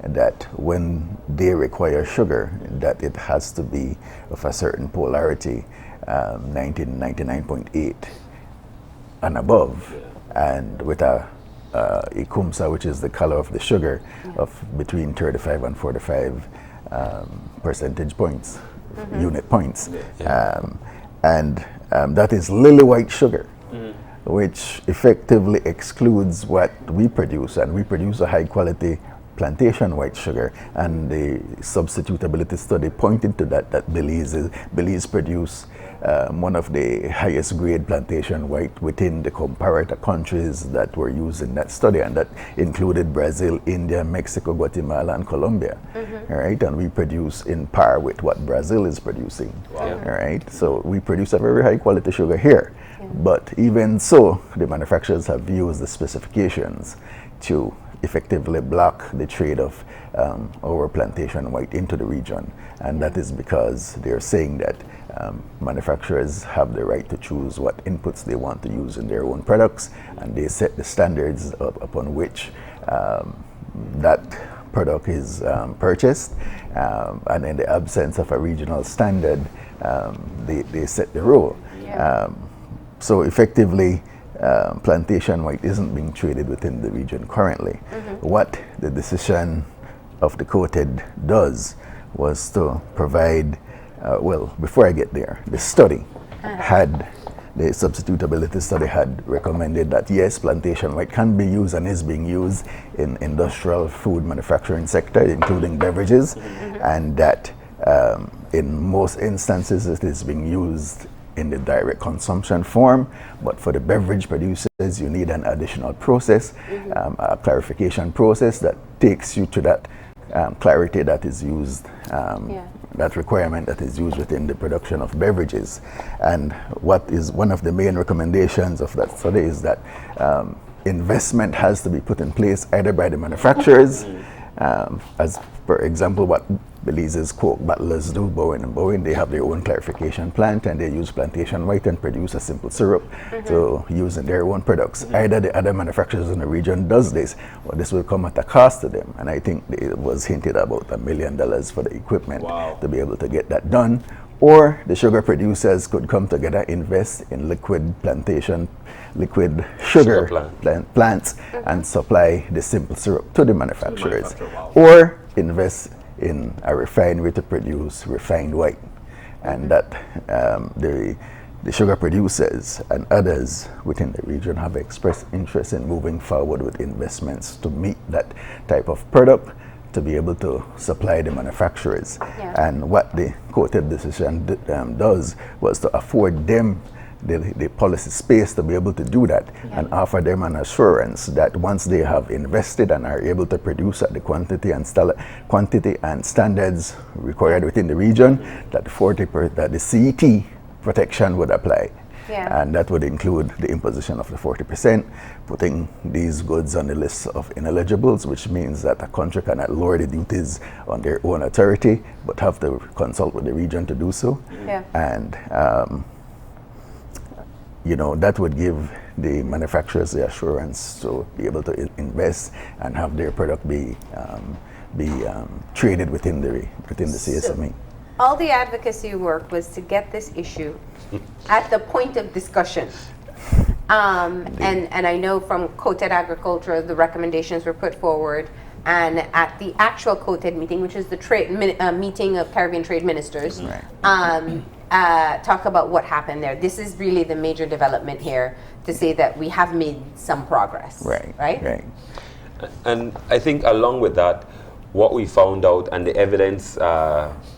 that when they require sugar, that it has to be of a certain polarity, 99.8 and above, and with a Ikumsa, which is the color of the sugar, of between 35 and 45 percentage points, unit points. And that is lily white sugar, which effectively excludes what we produce, and we produce a high quality plantation white sugar, and the substitutability study pointed to that Belize produce one of the highest grade plantation white within the comparator countries that were used in that study, and that included Brazil, India, Mexico, Guatemala, and Colombia. All right, and we produce in par with what Brazil is producing. All right, so we produce a very high quality sugar here. But even so, the manufacturers have used the specifications to effectively block the trade of our plantation white into the region, and that is because they're saying that manufacturers have the right to choose what inputs they want to use in their own products, and they set the standards upon which that product is purchased, and in the absence of a regional standard, they set the rule. So effectively, plantation white isn't being traded within the region currently. What the decision of the coated does was to provide, well, before I get there, the study the substitutability study had recommended that yes, plantation white can be used and is being used in industrial food manufacturing sector, including beverages, and that in most instances it is being used in the direct consumption form, but for the beverage producers you need an additional process, a clarification process that takes you to that clarity that is used, that requirement that is used within the production of beverages. And what is one of the main recommendations of that study is that investment has to be put in place either by the manufacturers, as for example what Belize's Coke bottlers do, Bowen and Bowen. They have their own clarification plant, and they use plantation white and produce a simple syrup to use in their own products. Either the other manufacturers in the region does this, or this will come at a cost to them. And I think it was hinted about $1 million for the equipment to be able to get that done. Or the sugar producers could come together, invest in liquid sugar plants, and supply the simple syrup to the manufacturers. Or invest in a refinery to produce refined white, and that the sugar producers and others within the region have expressed interest in moving forward with investments to meet that type of product, to be able to supply the manufacturers. And what the quoted decision does was to afford them the policy space to be able to do that, and offer them an assurance that once they have invested and are able to produce at the quantity and standards required within the region, that the CET protection would apply. And that would include the imposition of the 40%, putting these goods on the list of ineligibles, which means that a country cannot lower the duties on their own authority, but have to consult with the region to do so. And that would give the manufacturers the assurance to be able to invest and have their product be traded within the CSME. All the advocacy work was to get this issue at the point of discussion. And I know from Coated Agriculture, the recommendations were put forward, and at the actual Coated meeting, which is the meeting of Caribbean Trade Ministers, talk about what happened there. This is really the major development here, to say that we have made some progress. Right. And I think along with that, what we found out and the evidence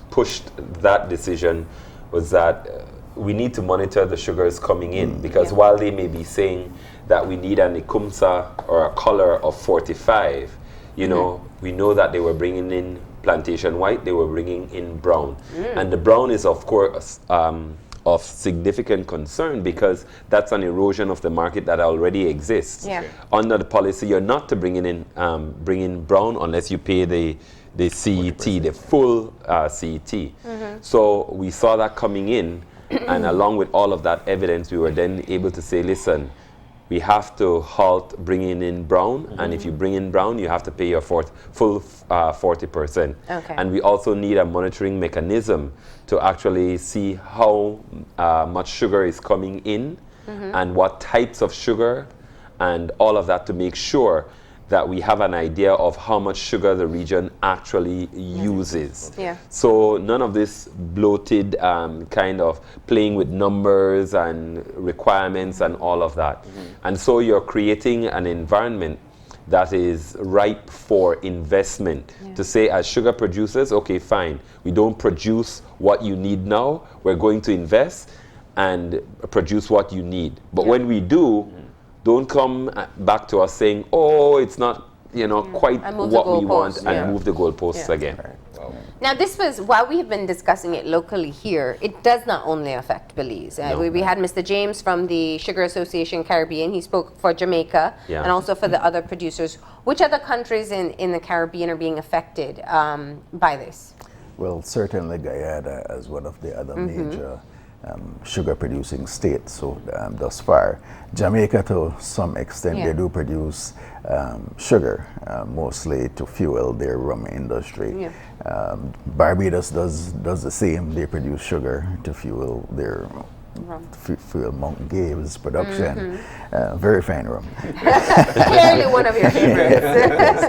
pushed that decision was that we need to monitor the sugars coming in, because while they may be saying that we need an Ikumsa or a color of 45, we know that they were bringing in plantation white, they were bringing in brown. And the brown is, of course, of significant concern, because that's an erosion of the market that already exists. Under the policy, you're not to bring in brown unless you pay the the CET, the full CET. So we saw that coming in, and along with all of that evidence, we were then able to say, listen, we have to halt bringing in brown, and if you bring in brown, you have to pay your full 40%. Okay. And we also need a monitoring mechanism to actually see how much sugar is coming in and what types of sugar and all of that, to make sure that we have an idea of how much sugar the region actually uses. Yeah. So none of this bloated kind of playing with numbers and requirements and all of that. And so you're creating an environment that is ripe for investment. To say, as sugar producers, okay, fine, we don't produce what you need now, we're going to invest and produce what you need. But when we do, don't come back to us saying, oh, it's not, quite what we want, and move the goalposts again. Now, this was, while we have been discussing it locally here, it does not only affect Belize. We had Mr. James from the Sugar Association Caribbean. He spoke for Jamaica and also for the other producers. Which other countries in the Caribbean are being affected by this? Well, certainly Guyana as one of the other major sugar producing states. So thus far, Jamaica to some extent they do produce sugar, mostly to fuel their rum industry. Barbados does the same. They produce sugar to fuel their fuel Mount Gabe's production. Very fine rum. Clearly one of your favorites.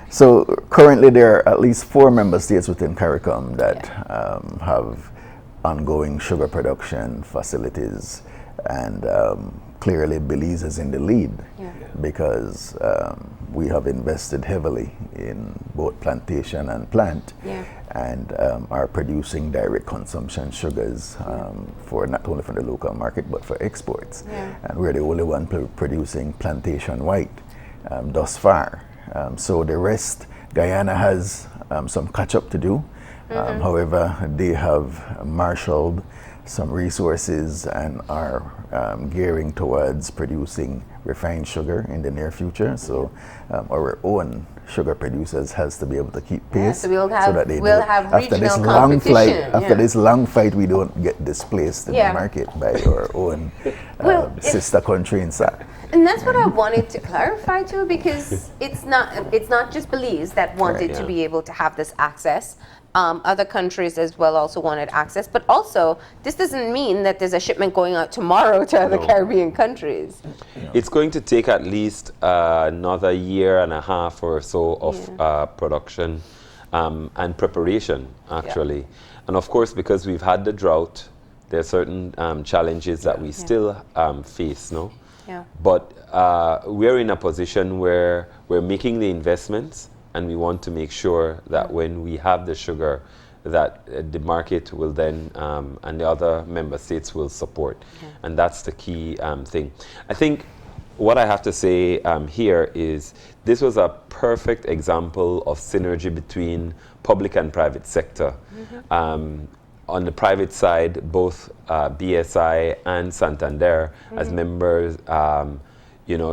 So currently there are at least 4 member states within CARICOM that have ongoing sugar production facilities, and clearly Belize is in the lead because we have invested heavily in both plantation and plant, and are producing direct consumption sugars for not only for the local market but for exports. And we're the only one producing plantation white thus far. So the rest, Guyana has some catch up to do. However, they have marshaled some resources and are gearing towards producing refined sugar in the near future. So our own sugar producers has to be able to keep pace, so we'll have that they regional after this long flight, competition. this long fight, we don't get displaced in the market by our own sister country in SAC. And that's what I wanted to clarify too, because it's not just Belize that wanted to be able to have this access. Other countries as well also wanted access, but also this doesn't mean that there's a shipment going out tomorrow to other Caribbean countries. It's going to take at least another year and a half or so of production and preparation, actually. And of course, because we've had the drought, there are certain challenges that we still face, no? But we're in a position where we're making the investments, and we want to make sure that when we have the sugar, that the market will then, and the other member states will support. And that's the key thing. I think what I have to say here is this was a perfect example of synergy between public and private sector. On the private side, both BSI and Santander as members,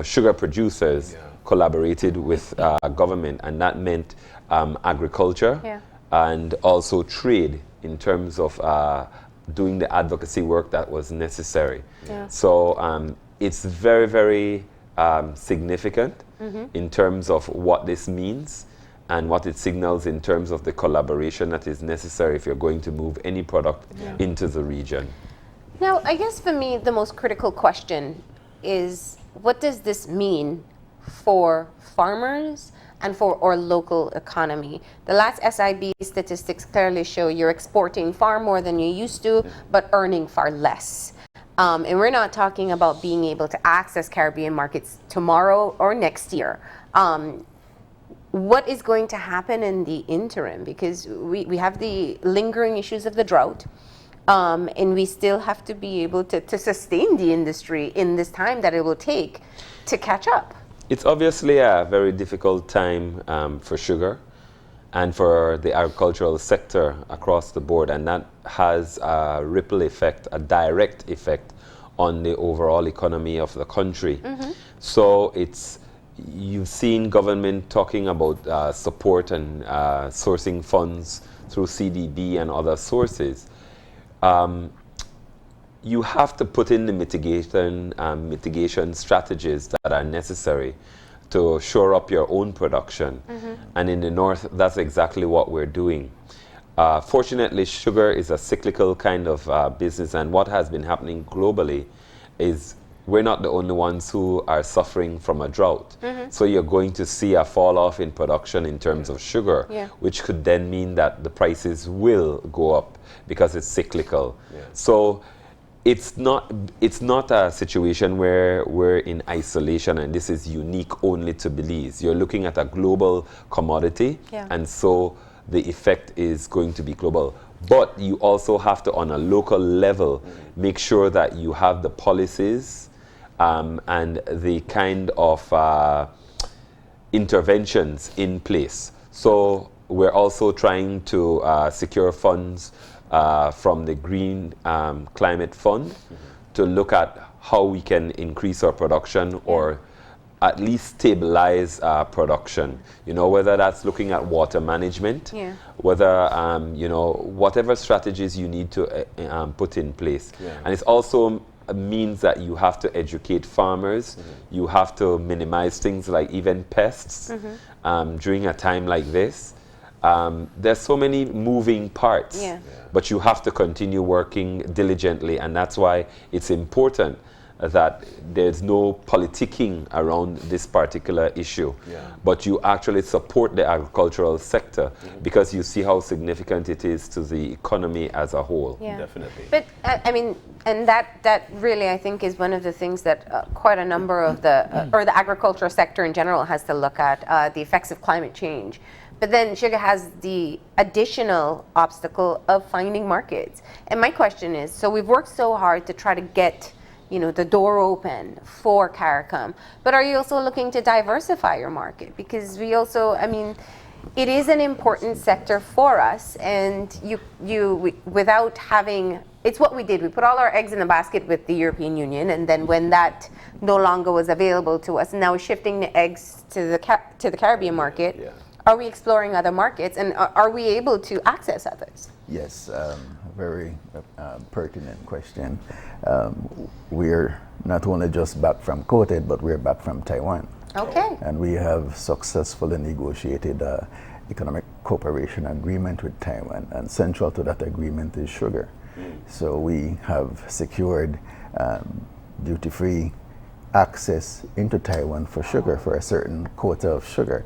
sugar producers, collaborated with government, and that meant agriculture and also trade in terms of doing the advocacy work that was necessary. So it's very, very significant in terms of what this means and what it signals in terms of the collaboration that is necessary if you're going to move any product into the region. Now, I guess for me, the most critical question is, what does this mean for farmers and for our local economy? The last SIB statistics clearly show you're exporting far more than you used to, but earning far less. And we're not talking about being able to access Caribbean markets tomorrow or next year. What is going to happen in the interim? Because we have the lingering issues of the drought, and we still have to be able to sustain the industry in this time that it will take to catch up. It's obviously a very difficult time for sugar and for the agricultural sector across the board, and that has a ripple effect, a direct effect on the overall economy of the country. So it's, you've seen government talking about support and sourcing funds through CDB and other sources. You have to put in the mitigation strategies that are necessary to shore up your own production. And in the north, that's exactly what we're doing. Fortunately, sugar is a cyclical kind of business, and what has been happening globally is we're not the only ones who are suffering from a drought. So you're going to see a fall off in production in terms of sugar, which could then mean that the prices will go up because it's cyclical. So it's not a situation where we're in isolation and this is unique only to Belize. You're looking at a global commodity, and so the effect is going to be global. But you also have to, on a local level, make sure that you have the policies and the kind of interventions in place. So we're also trying to secure funds from the Green Climate Fund to look at how we can increase our production or at least stabilize production. You know, whether that's looking at water management, whether, you know, whatever strategies you need to put in place. And it's also means that you have to educate farmers, you have to minimize things like even pests during a time like this. There's so many moving parts, but you have to continue working diligently, and that's why it's important that there's no politicking around this particular issue, but you actually support the agricultural sector because you see how significant it is to the economy as a whole. Definitely. But I mean, and that really I think is one of the things that quite a number of the, or the agricultural sector in general has to look at, the effects of climate change. But then sugar has the additional obstacle of finding markets. And my question is, so we've worked so hard to try to get, you know, the door open for CARICOM, but are you also looking to diversify your market? Because we also, I mean, it is an important sector for us, and without having, it's what we did. We put all our eggs in the basket with the European Union, and then when that no longer was available to us, now we're shifting the eggs to the Caribbean market. Are we exploring other markets, and are we able to access others? Yes, very pertinent question. We're not only just back from coated, but we're back from Taiwan. Okay. And we have successfully negotiated an economic cooperation agreement with Taiwan, and central to that agreement is sugar. So we have secured duty-free access into Taiwan for sugar, for a certain quota of sugar.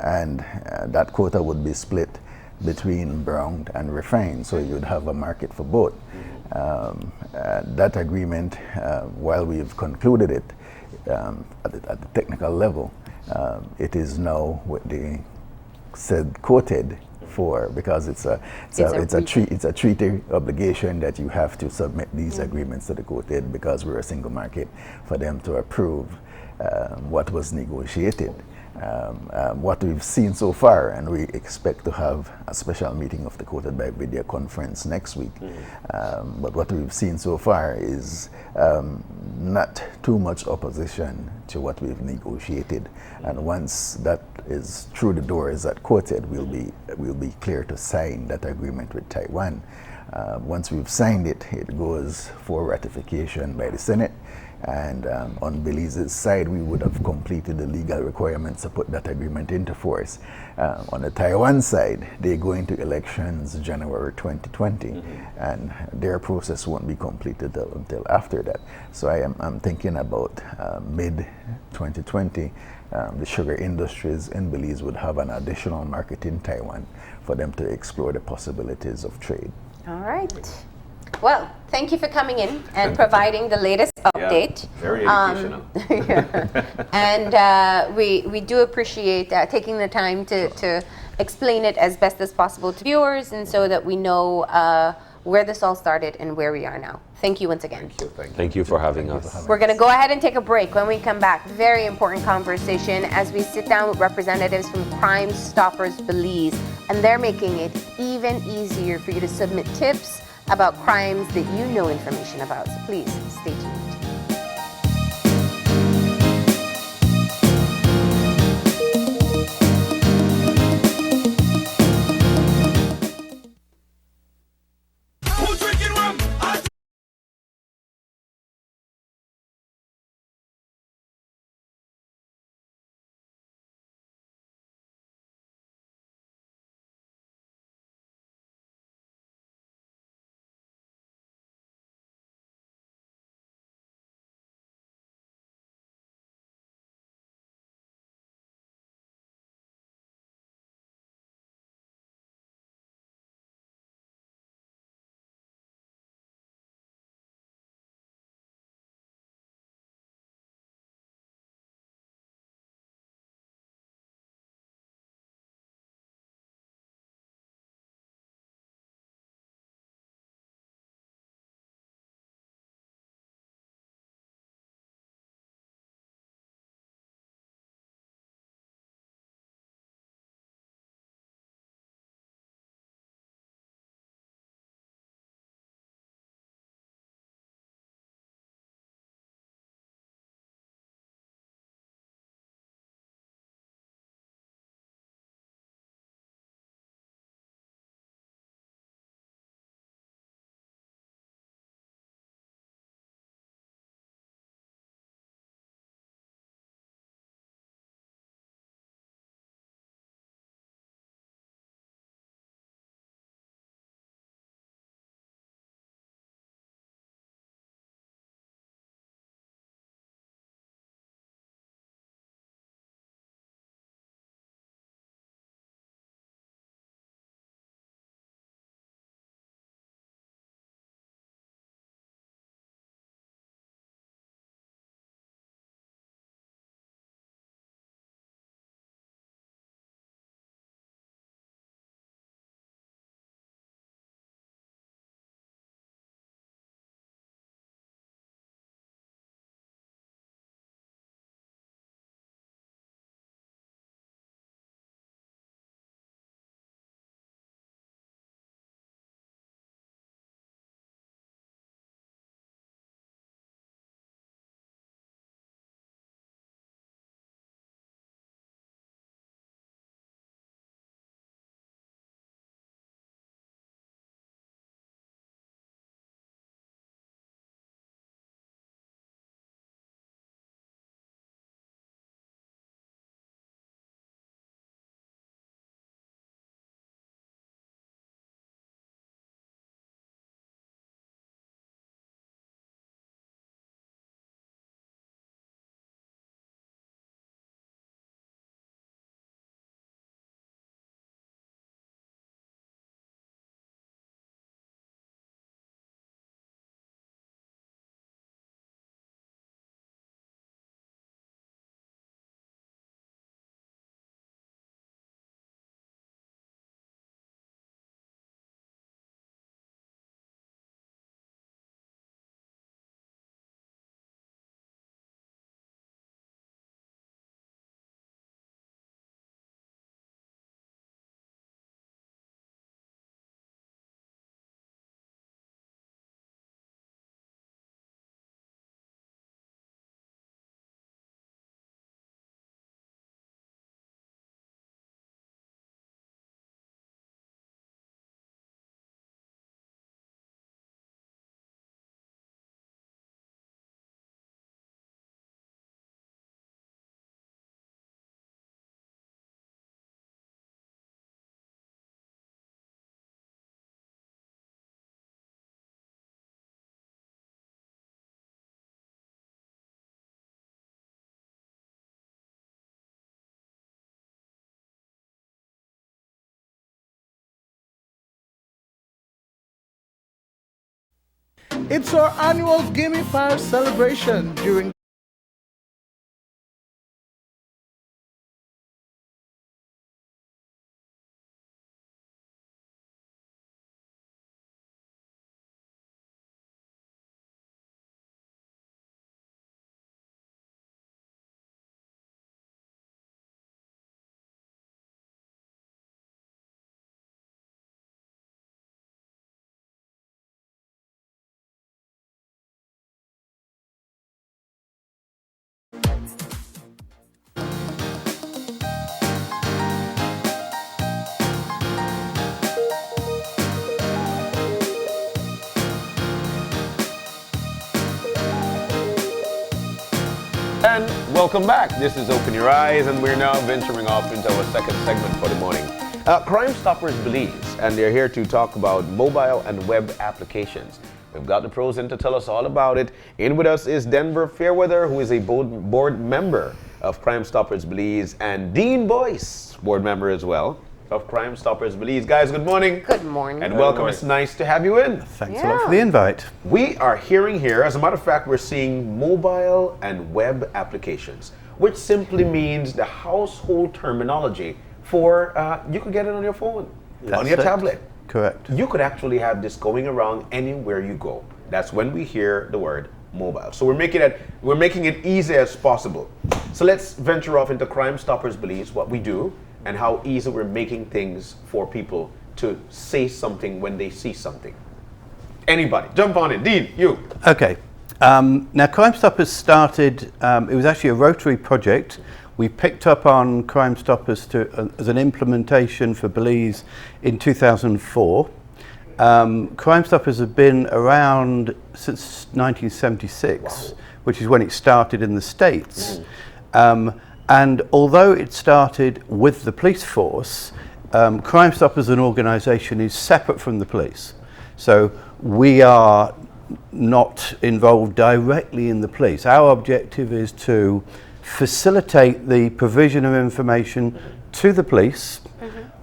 And that quota would be split between browned and refined, so you'd have a market for both. That agreement, while we've concluded it at the technical level, it is now with the said quoted for, because it's a treaty obligation that you have to submit these agreements to the quoted, because we're a single market, for them to approve what was negotiated. What we've seen so far, and we expect to have a special meeting of the Quoted by Video conference next week, but what we've seen so far is not too much opposition to what we've negotiated, and once that is through the doors at Quoted, we'll be clear to sign that agreement with Taiwan. Once we've signed it, it goes for ratification by the Senate. And on Belize's side, we would have completed the legal requirements to put that agreement into force. On the Taiwan side, they go into elections January 2020, and their process won't be completed until after that. So I'm thinking about mid-2020, the sugar industries in Belize would have an additional market in Taiwan for them to explore the possibilities of trade. All right. Well, thank you for coming in and providing the latest update. Very educational. And we do appreciate taking the time to explain it as best as possible to viewers, and so that we know where this all started and where we are now. Thank you once again. Thank you for having us. We're going to go ahead and take a break. When we come back, very important conversation as we sit down with representatives from Crime Stoppers Belize, and they're making it even easier for you to submit tips about crimes that you know information about. So please stay tuned. It's our annual Gimme 5 celebration during And welcome back. This is Open Your Eyes, and we're now venturing off into our second segment for the morning. Crime Stoppers Belize, and they're here to talk about mobile and web applications. We've got the pros in to tell us all about it. In with us is Denver Fairweather, who is a board member of Crime Stoppers Belize, and Dean Boyce, board member as well of Crime Stoppers Belize. Guys, good morning. Good morning. And welcome. It's nice to have you in. Thanks a lot for the invite. We are hearing here, as a matter of fact, we're seeing mobile and web applications, which simply means the household terminology for you could get it on your phone, on your tablet. Correct. You could actually have this going around anywhere you go. That's when we hear the word mobile. So we're making it easy as possible. So let's venture off into Crime Stoppers Belize, what we do, and how easy we're making things for people to say something when they see something. Anybody, jump on it. Dean, you. Okay. Now, Crime Stoppers started, it was actually a Rotary project. We picked up on Crime Stoppers as an implementation for Belize in 2004. Crime Stoppers have been around since 1976, which is when it started in the States. And although it started with the police force, Crime Stoppers as an organisation is separate from the police. So we are not involved directly in the police. Our objective is to facilitate the provision of information to the police,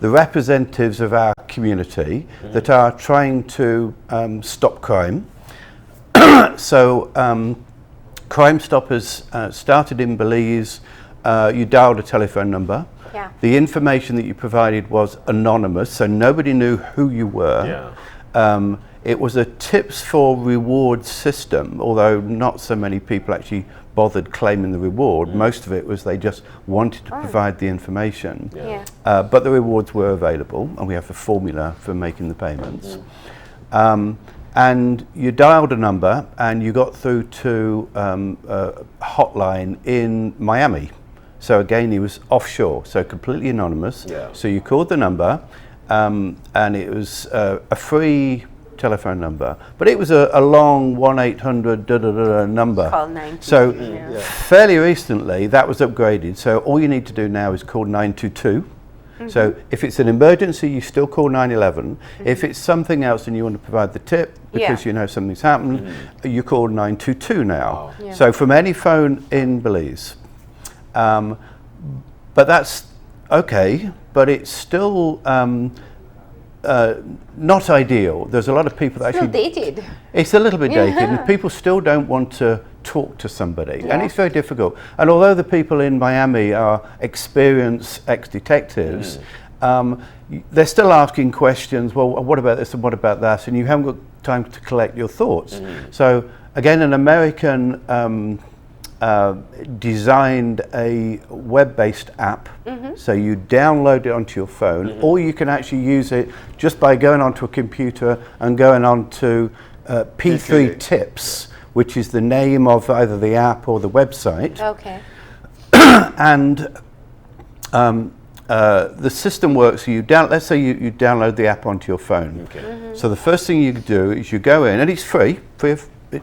the representatives of our community that are trying to stop crime. So Crime Stoppers started in Belize. You dialed a telephone number. Yeah. The information that you provided was anonymous, so nobody knew who you were. Yeah. It was a tips for reward system, although not so many people actually bothered claiming the reward. Most of it was they just wanted to provide the information. Yeah. But the rewards were available, and we have the formula for making the payments. And you dialed a number, and you got through to a hotline in Miami. So again, he was offshore, so completely anonymous. Yeah. So you called the number, and it was a free telephone number, but it was a long 1-800 number. Call 922. So fairly recently, that was upgraded. So all you need to do now is call 922. So if it's an emergency, you still call 911. If it's something else and you want to provide the tip because you know something's happened, you call 922 now. Yeah. So from any phone in Belize. But that's okay, but it's still not ideal. There's a lot of people that Still actually... dated. It's a little bit dated, and people still don't want to talk to somebody, and it's very difficult. And although the people in Miami are experienced ex-detectives, they're still asking questions, well, what about this and what about that? And you haven't got time to collect your thoughts. So again, an American designed a web-based app. So you download it onto your phone, or you can actually use it just by going onto a computer and going onto P3 Tips, which is the name of either the app or the website. Okay. And the system works. So let's say you download the app onto your phone. So the first thing you do is you go in, and it's free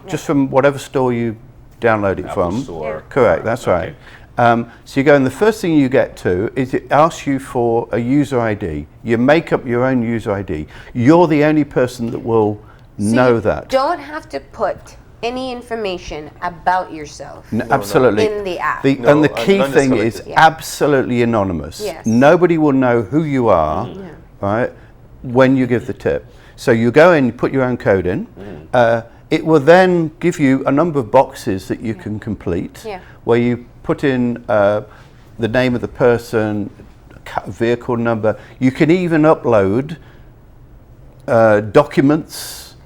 just from whatever store you download it from. Store. Correct, that's right. So you go, and the first thing you get to is it asks you for a user ID. You make up your own user ID. You're the only person that will know that. Don't have to put any information about yourself Absolutely. in the app. And the key thing is absolutely anonymous. Yes. Nobody will know who you are, right, when you give the tip. So you go in, you put your own code in. It will then give you a number of boxes that you can complete, where you put in the name of the person, vehicle number. You can even upload documents,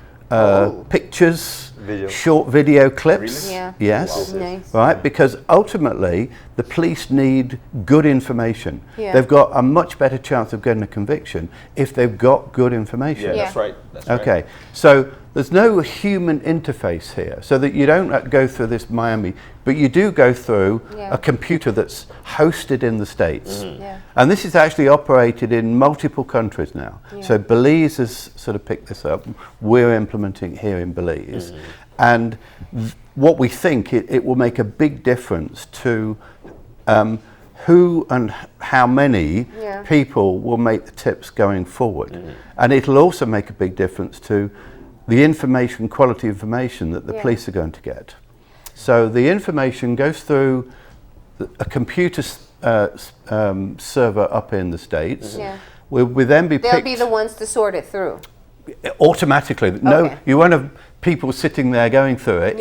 pictures, short video clips. Really? Yeah. Yes. Wow. Nice. Right, because ultimately the police need good information. Yeah. They've got a much better chance of getting a conviction if they've got good information. Yeah, that's right. That's Okay, right. so there's no human interface here, so that you don't go through this Miami, but you do go through a computer that's hosted in the States. And this is actually operated in multiple countries now. So Belize has sort of picked this up. We're implementing here in Belize. And what we think, it will make a big difference to who and how many people will make the tips going forward. And it'll also make a big difference to the information, quality information that the police are going to get. So the information goes through a computer server up in the States. Will then be They'll be the ones to sort it through. Automatically. No, you won't have people sitting there going through it.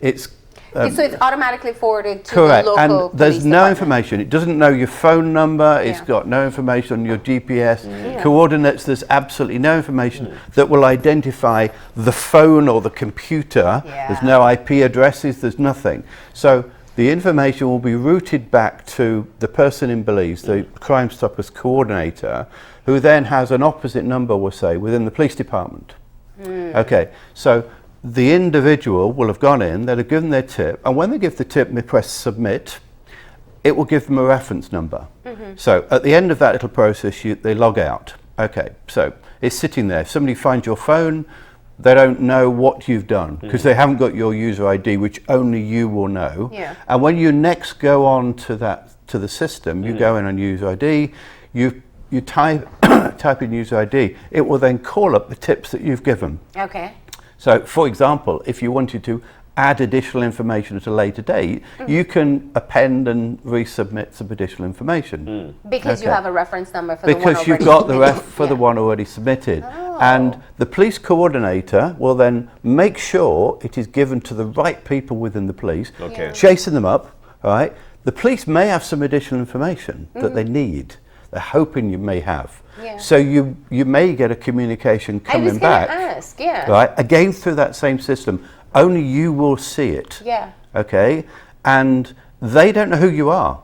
It's so it's automatically forwarded to correct. the local And there's police no department. information. It doesn't know your phone number. It's got no information on your GPS coordinates. There's absolutely no information that will identify the phone or the computer. There's no IP addresses. There's nothing. So the information will be routed back to the person in Belize, the Crime Stoppers coordinator, who then has an opposite number, we'll say, within the police department. Okay, so the individual will have gone in, they'll have given their tip, and when they give the tip and they press submit, it will give them a reference number. So at the end of that little process, they log out. Okay, so it's sitting there. If somebody finds your phone, they don't know what you've done because they haven't got your user ID, which only you will know. And when you next go on to the system, you go in on user ID, you type in user ID, it will then call up the tips that you've given. Okay. So, for example, if you wanted to add additional information at a later date, you can append and resubmit some additional information. Because you have a reference number for the one because already you've got the submitted. ref for the one already submitted. And the police coordinator will then make sure it is given to the right people within the police, chasing them up, right? The police may have some additional information that they need. They're hoping you may have. So you may get a communication coming back. I was going to ask, Right, again through that same system. Only you will see it. Okay, and they don't know who you are.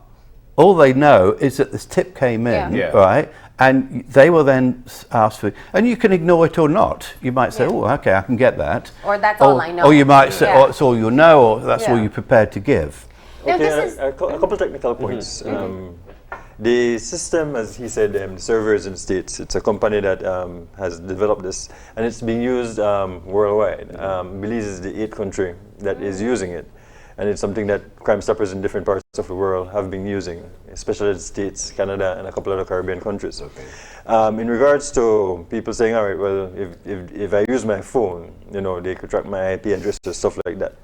All they know is that this tip came in, right? And they will then ask for it. And you can ignore it or not. You might say, oh, okay, I can get that. Or that's all I know. Or you might say, oh, it's all you know, or that's all you're prepared to give. Now, Okay, this is a couple technical points. The system, as he said, the server is in the States. It's a company that has developed this, and it's being used worldwide. Belize is the 8th country that is using it, and it's something that Crime Stoppers in different parts of the world have been using, especially the States, Canada, and a couple other Caribbean countries. In regards to people saying, all right, well, if I use my phone, they could track my IP address or stuff like that.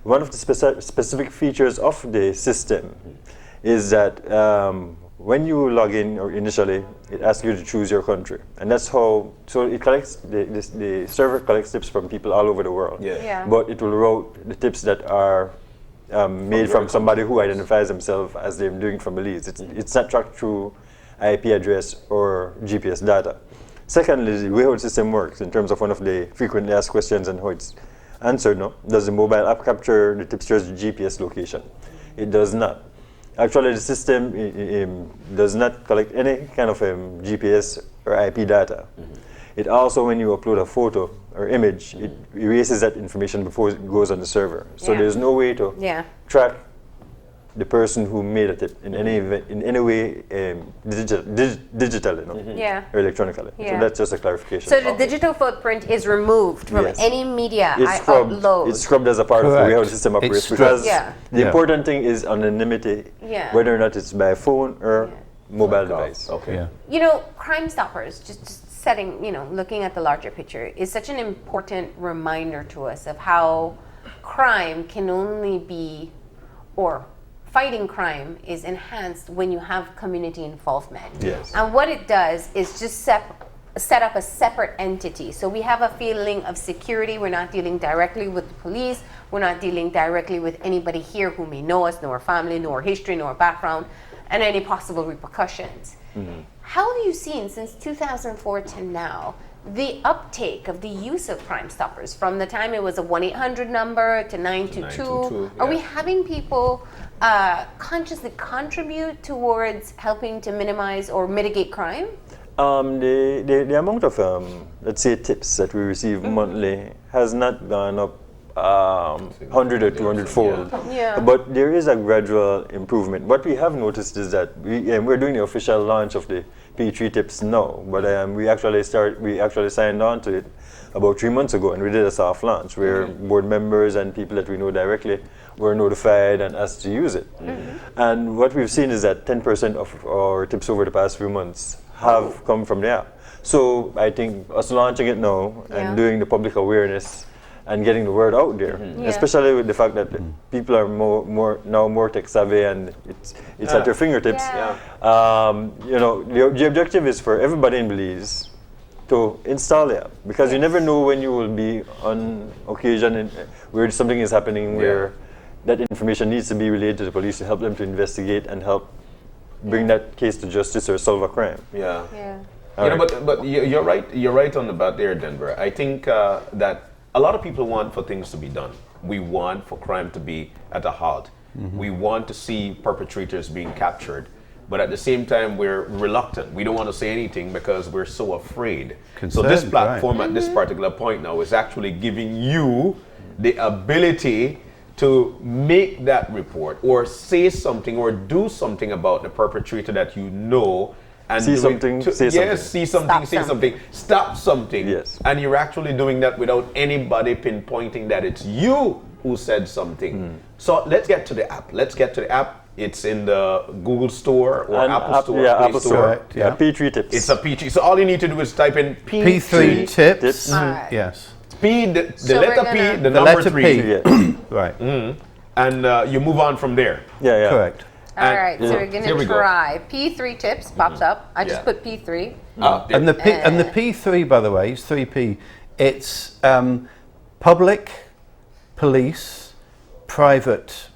One of the specific features of the system is that when you log in or initially, it asks you to choose your country, and that's how. So it collects the server collects tips from people all over the world. But it will route the tips that are made from somebody who identifies themselves as they're doing from Belize. It's not tracked through IP address or GPS data. Secondly, the way how the system works in terms of one of the frequently asked questions and how it's answered. No, does the mobile app capture the tipster's GPS location? It does not. Actually, the system does not collect any kind of GPS or IP data. It also, when you upload a photo or image, it erases that information before it goes on the server. So there's no way to track the person who made a tip in any way, digitally, or electronically. So that's just a clarification. So the digital footprint is removed from any media I upload. It's scrubbed as a part of the way how the system operates, because the important thing is anonymity, whether or not it's by phone or mobile device. Crime Stoppers, just setting, looking at the larger picture, is such an important reminder to us of how crime can only be, or fighting crime is enhanced when you have community involvement. And what it does is just set up a separate entity. So we have a feeling of security. We're not dealing directly with the police. We're not dealing directly with anybody here who may know us, know our family, know our history, know our background, and any possible repercussions. How have you seen, since 2004 to now, the uptake of the use of Crime Stoppers from the time it was a 1-800 number to 922? Are we having people consciously contribute towards helping to minimize or mitigate crime? The amount of, let's say, tips that we receive monthly has not gone up 100 or 200 fold. Yeah. But there is a gradual improvement. What we have noticed is that we're doing the official launch of the P3 tips now, but we actually signed on to it about 3 months ago, and we did a soft launch where board members and people that we know directly were notified and asked to use it. And what we've seen is that 10% of our tips over the past few months have come from the app. So I think us launching it now and doing the public awareness and getting the word out there, especially with the fact that people are more tech savvy and it's at their fingertips. You know, the objective is for everybody in Belize to install the app, because you never know when you will be on occasion where something is happening where that information needs to be relayed to the police to help them to investigate and help bring that case to justice or solve a crime. You know, but you're right. You're right on the bat there, Denver. I think that a lot of people want for things to be done. We want for crime to be at a halt. We want to see perpetrators being captured. But at the same time, we're reluctant. We don't want to say anything because we're so afraid. So this platform at this particular point now is actually giving you the ability to make that report or say something or do something about the perpetrator that you know. And see something, say something. Yes, see something, say something. Stop something. Yes. And you're actually doing that without anybody pinpointing that it's you who said something. So let's get to the app. It's in the Google Store or Apple Store. Yeah, Play Apple Store. Store. P3 tips. It's a P3. So all you need to do is type in P3 tips. Alright. Yes. P, the So letter we're P, gonna- the The number letter 3. P. Right. And you move on from there. Yeah. Correct. All right, so we're Here going we to go. try P3 tips, pops up. I just Yeah. put P3. And the P3, by the way, is 3P. It's public, police, private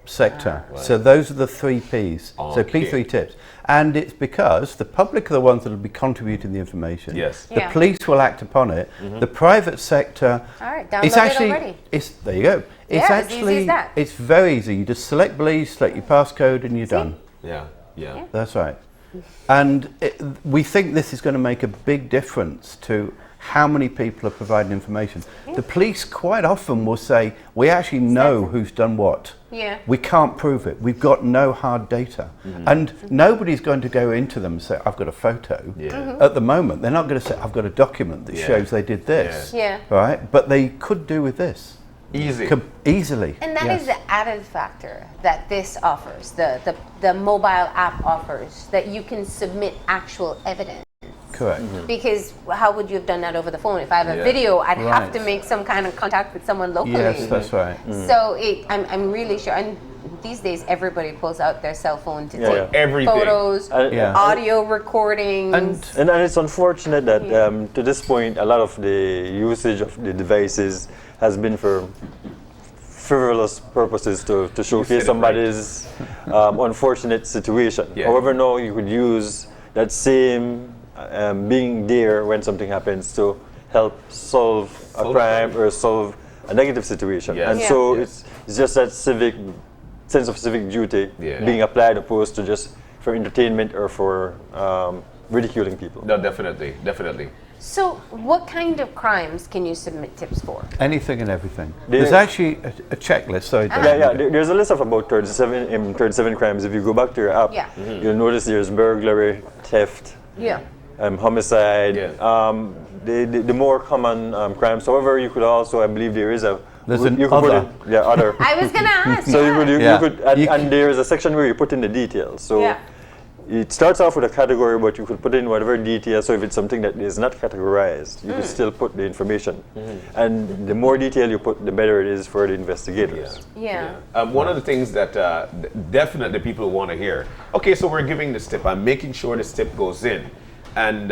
sector. So those are the 3 Ps. So Okay. P3 tips. And it's because the public are the ones that will be contributing the information. Yes. The Yeah. police will act upon it. The private sector. All right, It's download it actually. already. There you go. It's Yeah, as easy actually. as that. It's very easy. You just select Belize, select your passcode, and you're done. Yeah. That's right. And we think this is going to make a big difference to how many people are providing information. The police quite often will say, we actually know who's done what. Yeah. We can't prove it. We've got no hard data. And nobody's going to go into them and say, I've got a photo. At the moment, they're not going to say, I've got a document that shows they did this. Yeah. Right? But they could do with this. Easy. Easily. And that yes. is the added factor that this offers, the mobile app offers, that you can submit actual evidence. Correct. Because how would you have done that over the phone? If I have a video, I'd have Right. to make some kind of contact with someone locally. Yes, that's right. So I'm really sure, and these days everybody pulls out their cell phone to Yeah, take yeah. Everything. photos, Yeah. audio recordings. And it's unfortunate that to this point, a lot of the usage of the devices has been for frivolous purposes to showcase somebody's unfortunate situation. Yeah. However, now you could use that same being there when something happens to help solve a crime or solve a negative situation. Yes. And Yeah. so it's just that sense of civic duty being applied opposed to just for entertainment or for ridiculing people. No, definitely. So what kind of crimes can you submit tips for? Anything and everything. There- There's actually a checklist. Sorry, Dave. Yeah. There's a list of about 37 crimes. If you go back to your app, Yeah. you'll notice there's burglary, theft, Yeah. homicide. Yeah. The more common crimes. However, you could also, I believe there is a. There's an you could put other. in- other. I was gonna ask. So Yeah. you could, and there is a section where you put in the details. So Yeah. it starts off with a category, but you could put in whatever detail. So if it's something that is not categorized, you could still put the information. And the more detail you put, the better it is for the investigators. Yeah. One of the things that definitely people want to hear. Okay, so we're giving this tip. I'm making sure this tip goes in. And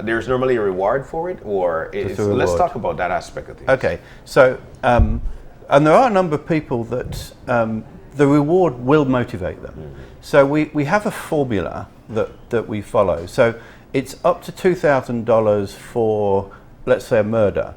there's normally a reward for it, or let's talk about that aspect of things. Okay, so and there are a number of people that the reward will motivate them. So we have a formula that we follow. So it's up to $2,000 for, let's say, a murder.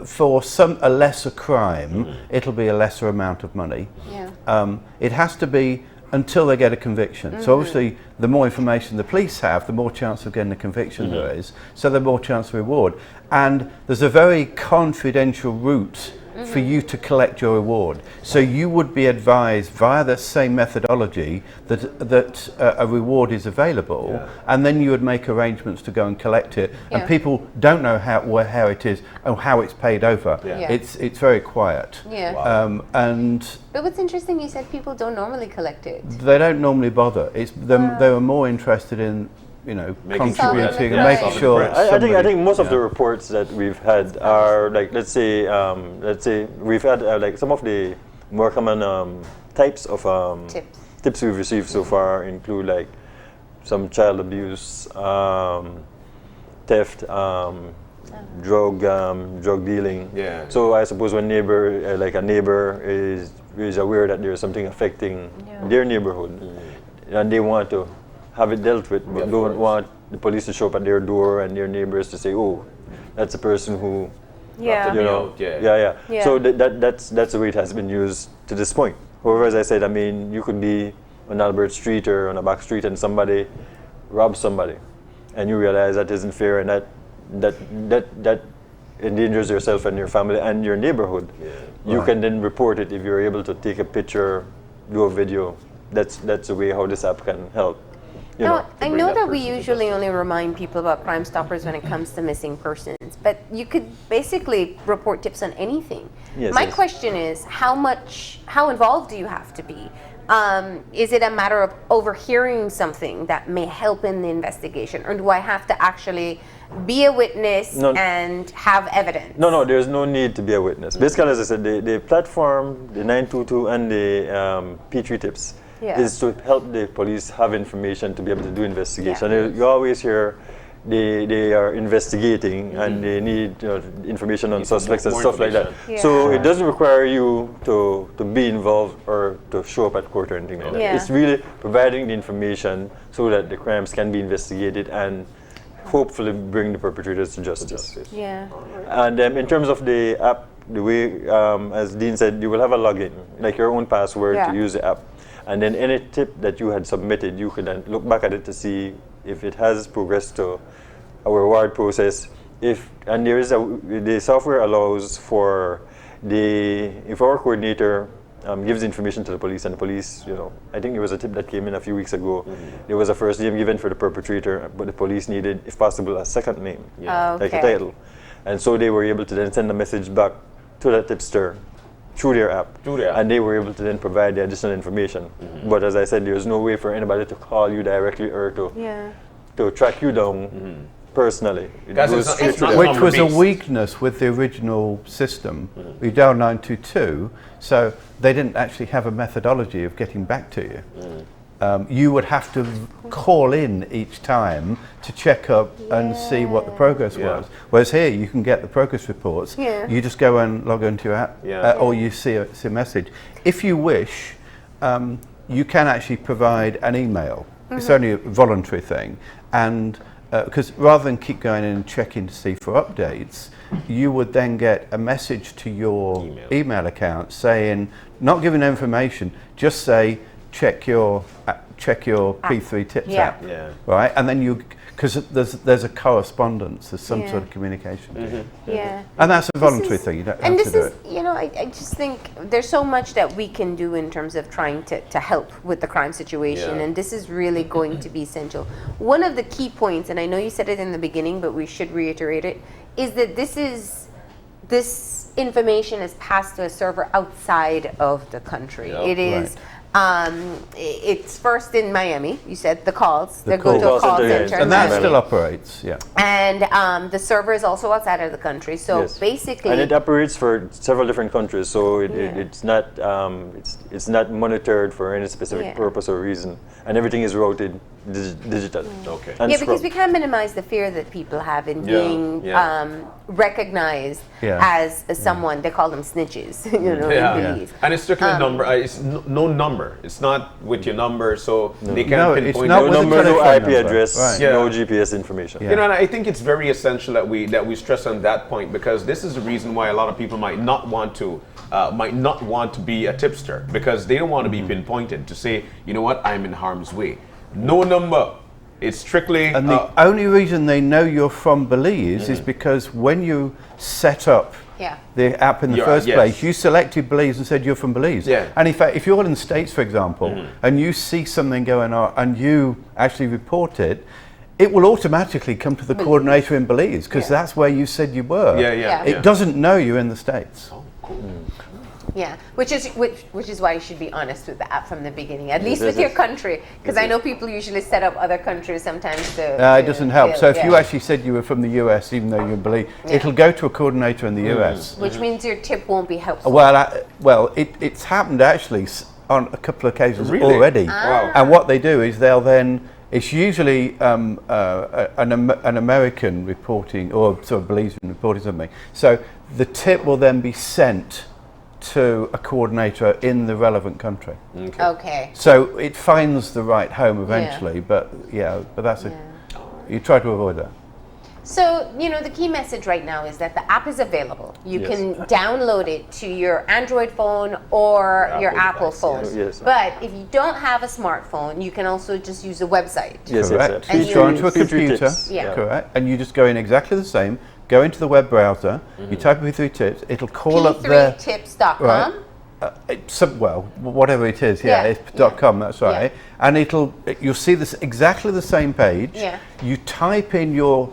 For a lesser crime, it'll be a lesser amount of money. Yeah. It has to be until they get a conviction. So obviously, the more information the police have, the more chance of getting a conviction there is. So the more chance of reward. And there's a very confidential route for you to collect your reward. So you would be advised via the same methodology that a reward is available, and then you would make arrangements to go and collect it. And people don't know how it is or how it's paid over. It's very quiet. But what's interesting, you said people don't normally collect it. They don't normally bother. It's them. They were more interested in, contributing and making sure. I think most of the reports that we've had are like, let's say we've had like some of the more common types of tips we've received so far include like some child abuse, theft, drug dealing. Yeah. So I suppose when a neighbor is aware that there's something affecting their neighborhood, and they want to have it dealt with, but don't want the police to show up at their door and their neighbors to say, "Oh, that's a person who," So that's the way it has been used to this point. However, as I said, I mean, you could be on Albert Street or on a back street and somebody robs somebody, and you realize that isn't fair, and that endangers yourself and your family and your neighborhood. You can then report it if you're able to take a picture, do a video. That's the way how this app can help. I know that we usually only remind people about Crime Stoppers when it comes to missing persons, but you could basically report tips on anything. My question is, how involved do you have to be? Is it a matter of overhearing something that may help in the investigation, or do I have to actually be a witness and have evidence? No, there's no need to be a witness. Basically, as I said, the platform, the 922 and the P3 tips, is to help the police have information to be able to do investigation. You always hear they are investigating and they need information on suspects and stuff like that. So it doesn't require you to be involved or to show up at court or anything like that. It's really providing the information so that the crimes can be investigated and hopefully bring the perpetrators to justice. And in terms of the app, the way, as Dean said, you will have a login, like your own password to use the app. And then any tip that you had submitted, you could then look back at it to see if it has progressed to a reward process. And there is the software allows for if our coordinator gives information to the police, and the police, I think there was a tip that came in a few weeks ago. There was a first name given for the perpetrator, but the police needed, if possible, a second name, like a title. And so they were able to then send a message back to that tipster through their app. And they were able to then provide the additional information. But as I said, there's no way for anybody to call you directly or to track you down personally. Which was a weakness with the original system, with dial 922, so they didn't actually have a methodology of getting back to you. You would have to call in each time to check up and see what the progress was. Whereas here, you can get the progress reports. You just go and log into your app, or you see a message. If you wish, you can actually provide an email. It's only a voluntary thing, and because rather than keep going in and checking to see for updates, you would then get a message to your email account saying, not giving information, just say, check your P3 tips app, right? And then because there's a correspondence, there's some sort of communication. And that's a voluntary thing. You don't have to do it. I just think there's so much that we can do in terms of trying to help with the crime situation, and this is really going to be essential. One of the key points, and I know you said it in the beginning, but we should reiterate it, is that this information is passed to a server outside of the country. It is. It's first in Miami. You said the calls. They go to a call center, and that still operates. And the server is also outside of the country. So basically, and it operates for several different countries. So it's not monitored for any specific purpose or reason, and everything is routed digital. Okay. And Yeah, because Scrum. we can't minimize the fear that people have in Yeah, being yeah. Recognized Yeah. as someone. They call them snitches, you know, Yeah. in Belize. And it's strictly number. It's no number. It's not with your number, so they can't No, it's pinpoint not it. with No a number, no telephone IP number. address, Right. Yeah. no GPS information. Yeah. You know, and I think it's very essential that we stress on that point, because this is the reason why a lot of people might not want to be a tipster, because they don't want to be pinpointed to say, you know what, I'm in harm's way. No number. It's strictly. And the only reason they know you're from Belize is because when you set up Yeah. the app in the Yeah, first yes. place, you selected Belize and said you're from Belize. Yeah. And in fact, if you're in the States, for example, and you see something going on and you actually report it, it will automatically come to the coordinator in Belize, because Yeah. that's where you said you were. Yeah. It doesn't know you're in the States. Yeah, which is why you should be honest with the app from the beginning, at least This with your is- country, because I know people usually set up other countries sometimes to. It doesn't help. build, So if you yeah. actually said you were from the US, even though you believe, Yeah. it'll go to a coordinator in the US. Which means your tip won't be helpful. Well, it's happened actually on a couple of occasions Really? already. Wow. And what they do is they'll then, it's usually an American reporting, or sort of Belizean reporting something. So the tip will then be sent to a coordinator in the relevant country. Okay. So it finds the right home eventually, but that's you try to avoid that. So, you know, the key message right now is that the app is available. You Yes. can download it to your Android phone or your Apple device, phone. yes. Yes. But if you don't have a smartphone, you can also just use the website. Yes, Correct. And You you go onto a P3 computer, tips. Yeah. correct, and you just go in exactly the same. Go into the web browser, you type P3 tips. It'll call up there. P3tips.com. Right. Whatever it is, Yeah, it's yeah. .com. That's right. And you'll see this exactly the same page. Yeah. You type in your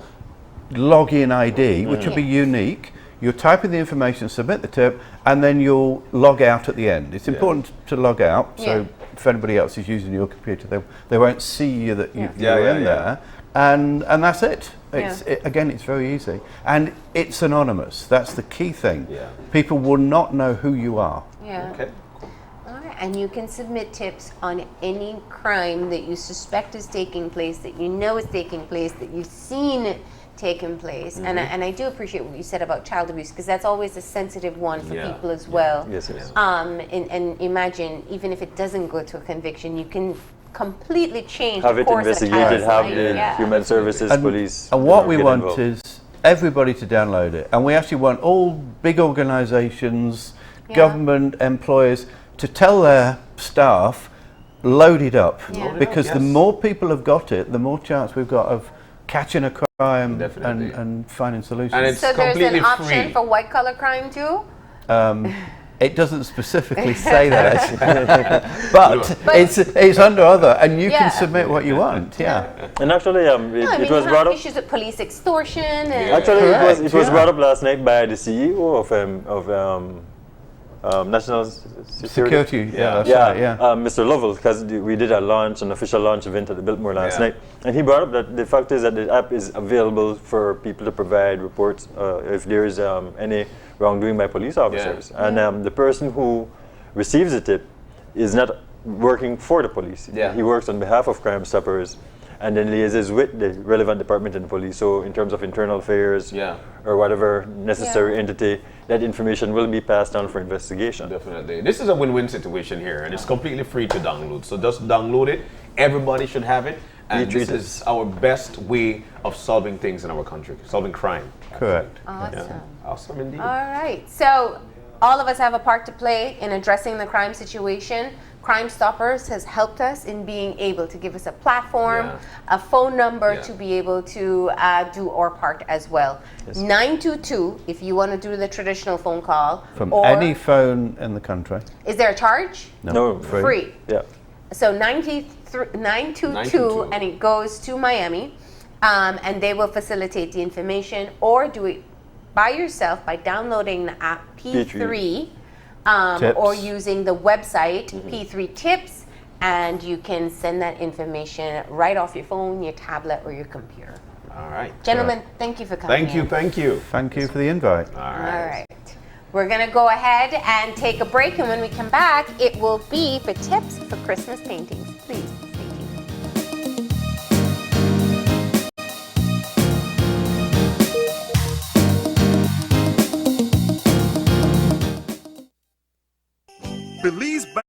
login ID, which will be unique. You'll type in the information, submit the tip, and then you'll log out at the end. It's important to log out, so Yeah. if anybody else is using your computer, they won't see you that you're Yeah, in yeah. there, and that's it. Again, it's very easy, and it's anonymous. That's the key thing. Yeah. People will not know who you are. Yeah. Okay. All right. And you can submit tips on any crime that you suspect is taking place, that you know is taking place, that you've seen taking place. And I do appreciate what you said about child abuse, because that's always a sensitive one for Yeah. people as well. Yes, yes. And imagine, even if it doesn't go to a conviction, you can completely change Have the it course investigated, of have time. the Yeah. human services, police. And what we get want involved. is everybody to download it. And we actually want all big organisations, Yeah. government employers to tell their staff, load it up. Yeah. Load it Because up, the yes. more people have got it, the more chance we've got of catching a crime Definitely. and finding solutions. And it's So there's completely an option free. for white collar crime too? It doesn't specifically say that, but it's under other, and you Yeah. can submit what you want. Yeah. And actually, No, I mean, it you was have brought up. issues with police extortion and Actually, Correct, it was yeah. brought up last night by the CEO of National Security. Yeah. That's Yeah, right, yeah. Mr. Lovell, because we did an official launch event at the Biltmore last Yeah. night, and he brought up that the fact is that the app is available for people to provide reports if there is any wrongdoing by police officers, and the person who receives the tip is not working for the police. Yeah. He works on behalf of Crime Stoppers, and then liaises with the relevant department in the police. So in terms of internal affairs Yeah. or whatever necessary Yeah. entity, that information will be passed on for investigation. Definitely. This is a win-win situation here, and it's completely free to download. So just download it. Everybody should have it. And Be this treated. is our best way of solving things in our country, solving crime. Correct. awesome. Awesome indeed. All right. So all of us have a part to play in addressing the crime situation. Crime Stoppers has helped us in being able to give us a platform, Yeah. a phone number Yeah. to be able to do our part as well. 922 if you want to do the traditional phone call. From or any phone in the country. is there a charge? No, Free. Yeah. So 922 922. and it goes to Miami, and they will facilitate the information, or do it by yourself by downloading the app P3, Tips. or using the website P3 Tips, and you can send that information right off your phone, your tablet, or your computer. All right. Gentlemen, thank you for coming. Thank you. in. Thank you. Thank you for the invite. All All right. right. We're going to go ahead and take a break, and when we come back, it will be for tips for Christmas paintings. Please, stay tuned. Belize Bank.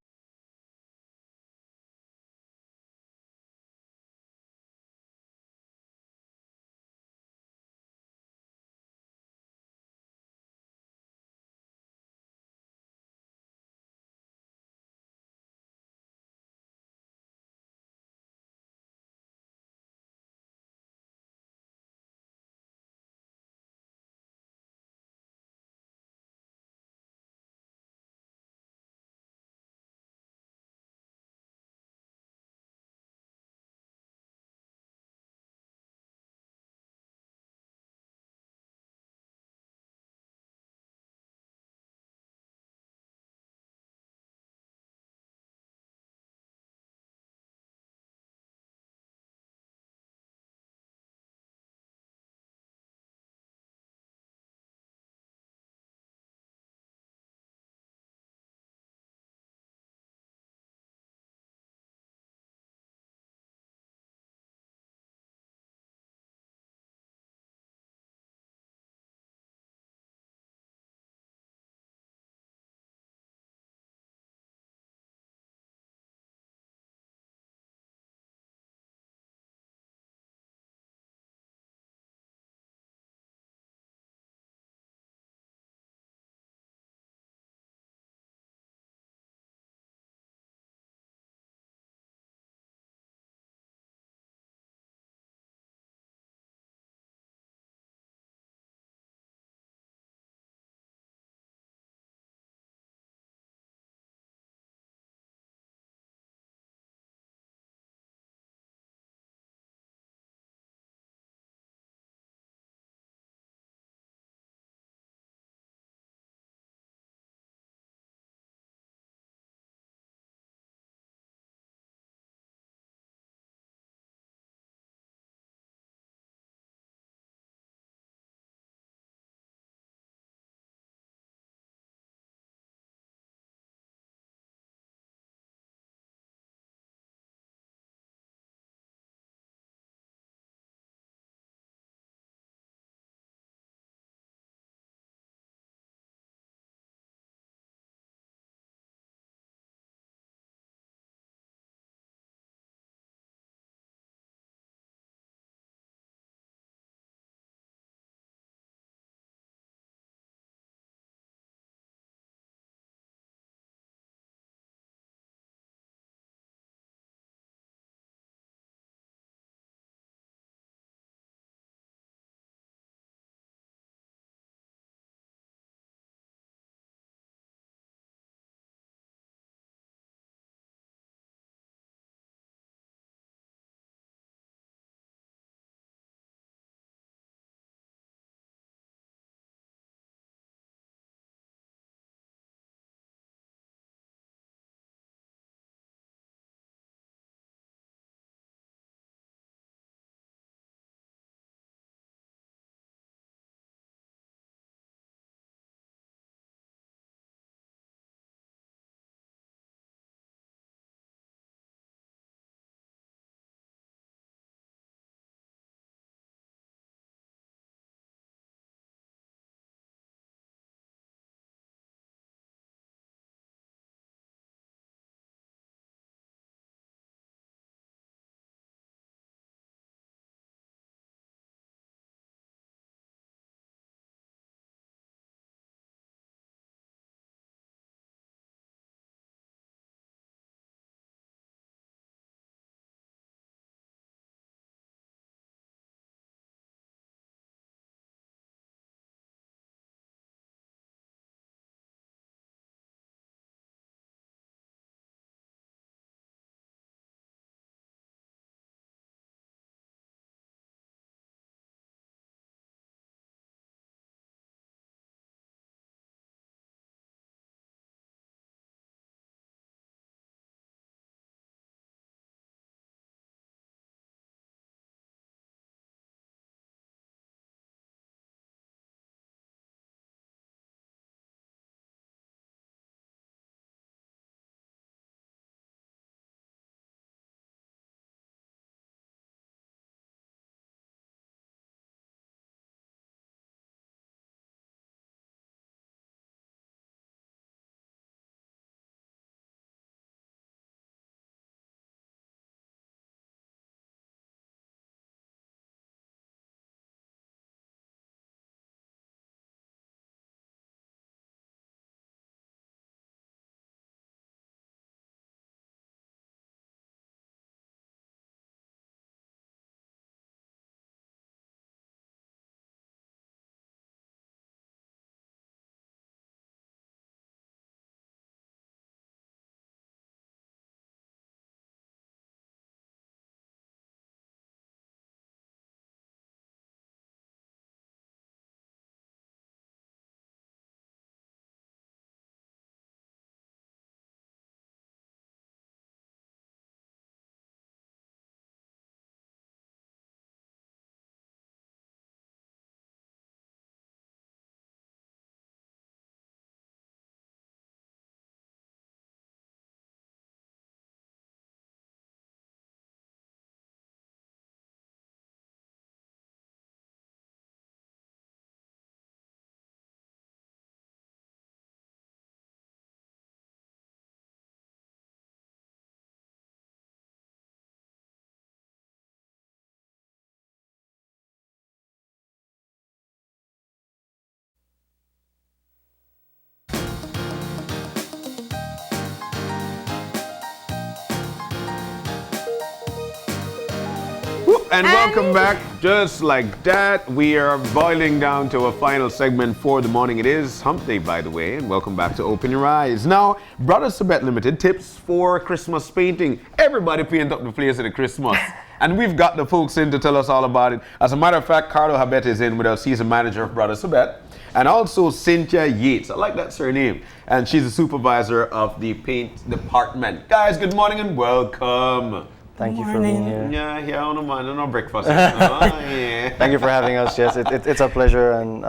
and welcome back. Just like that, we are boiling down to a final segment for the morning. It is Hump Day, by the way, and welcome back to Open Your Eyes. Now, Brothers Sabet Limited, tips for Christmas painting. Everybody paint up the place at the Christmas. And we've got the folks in to tell us all about it. As a matter of fact, Carlo Habet is in with our season manager of Brothers Sabet. And also Cynthia Yates. I like that surname. And she's the supervisor of the paint department. Guys, good morning and welcome. Thank you for being here. Yeah, on no breakfast. Yeah. Thank you for having us. Yes, it's a pleasure, and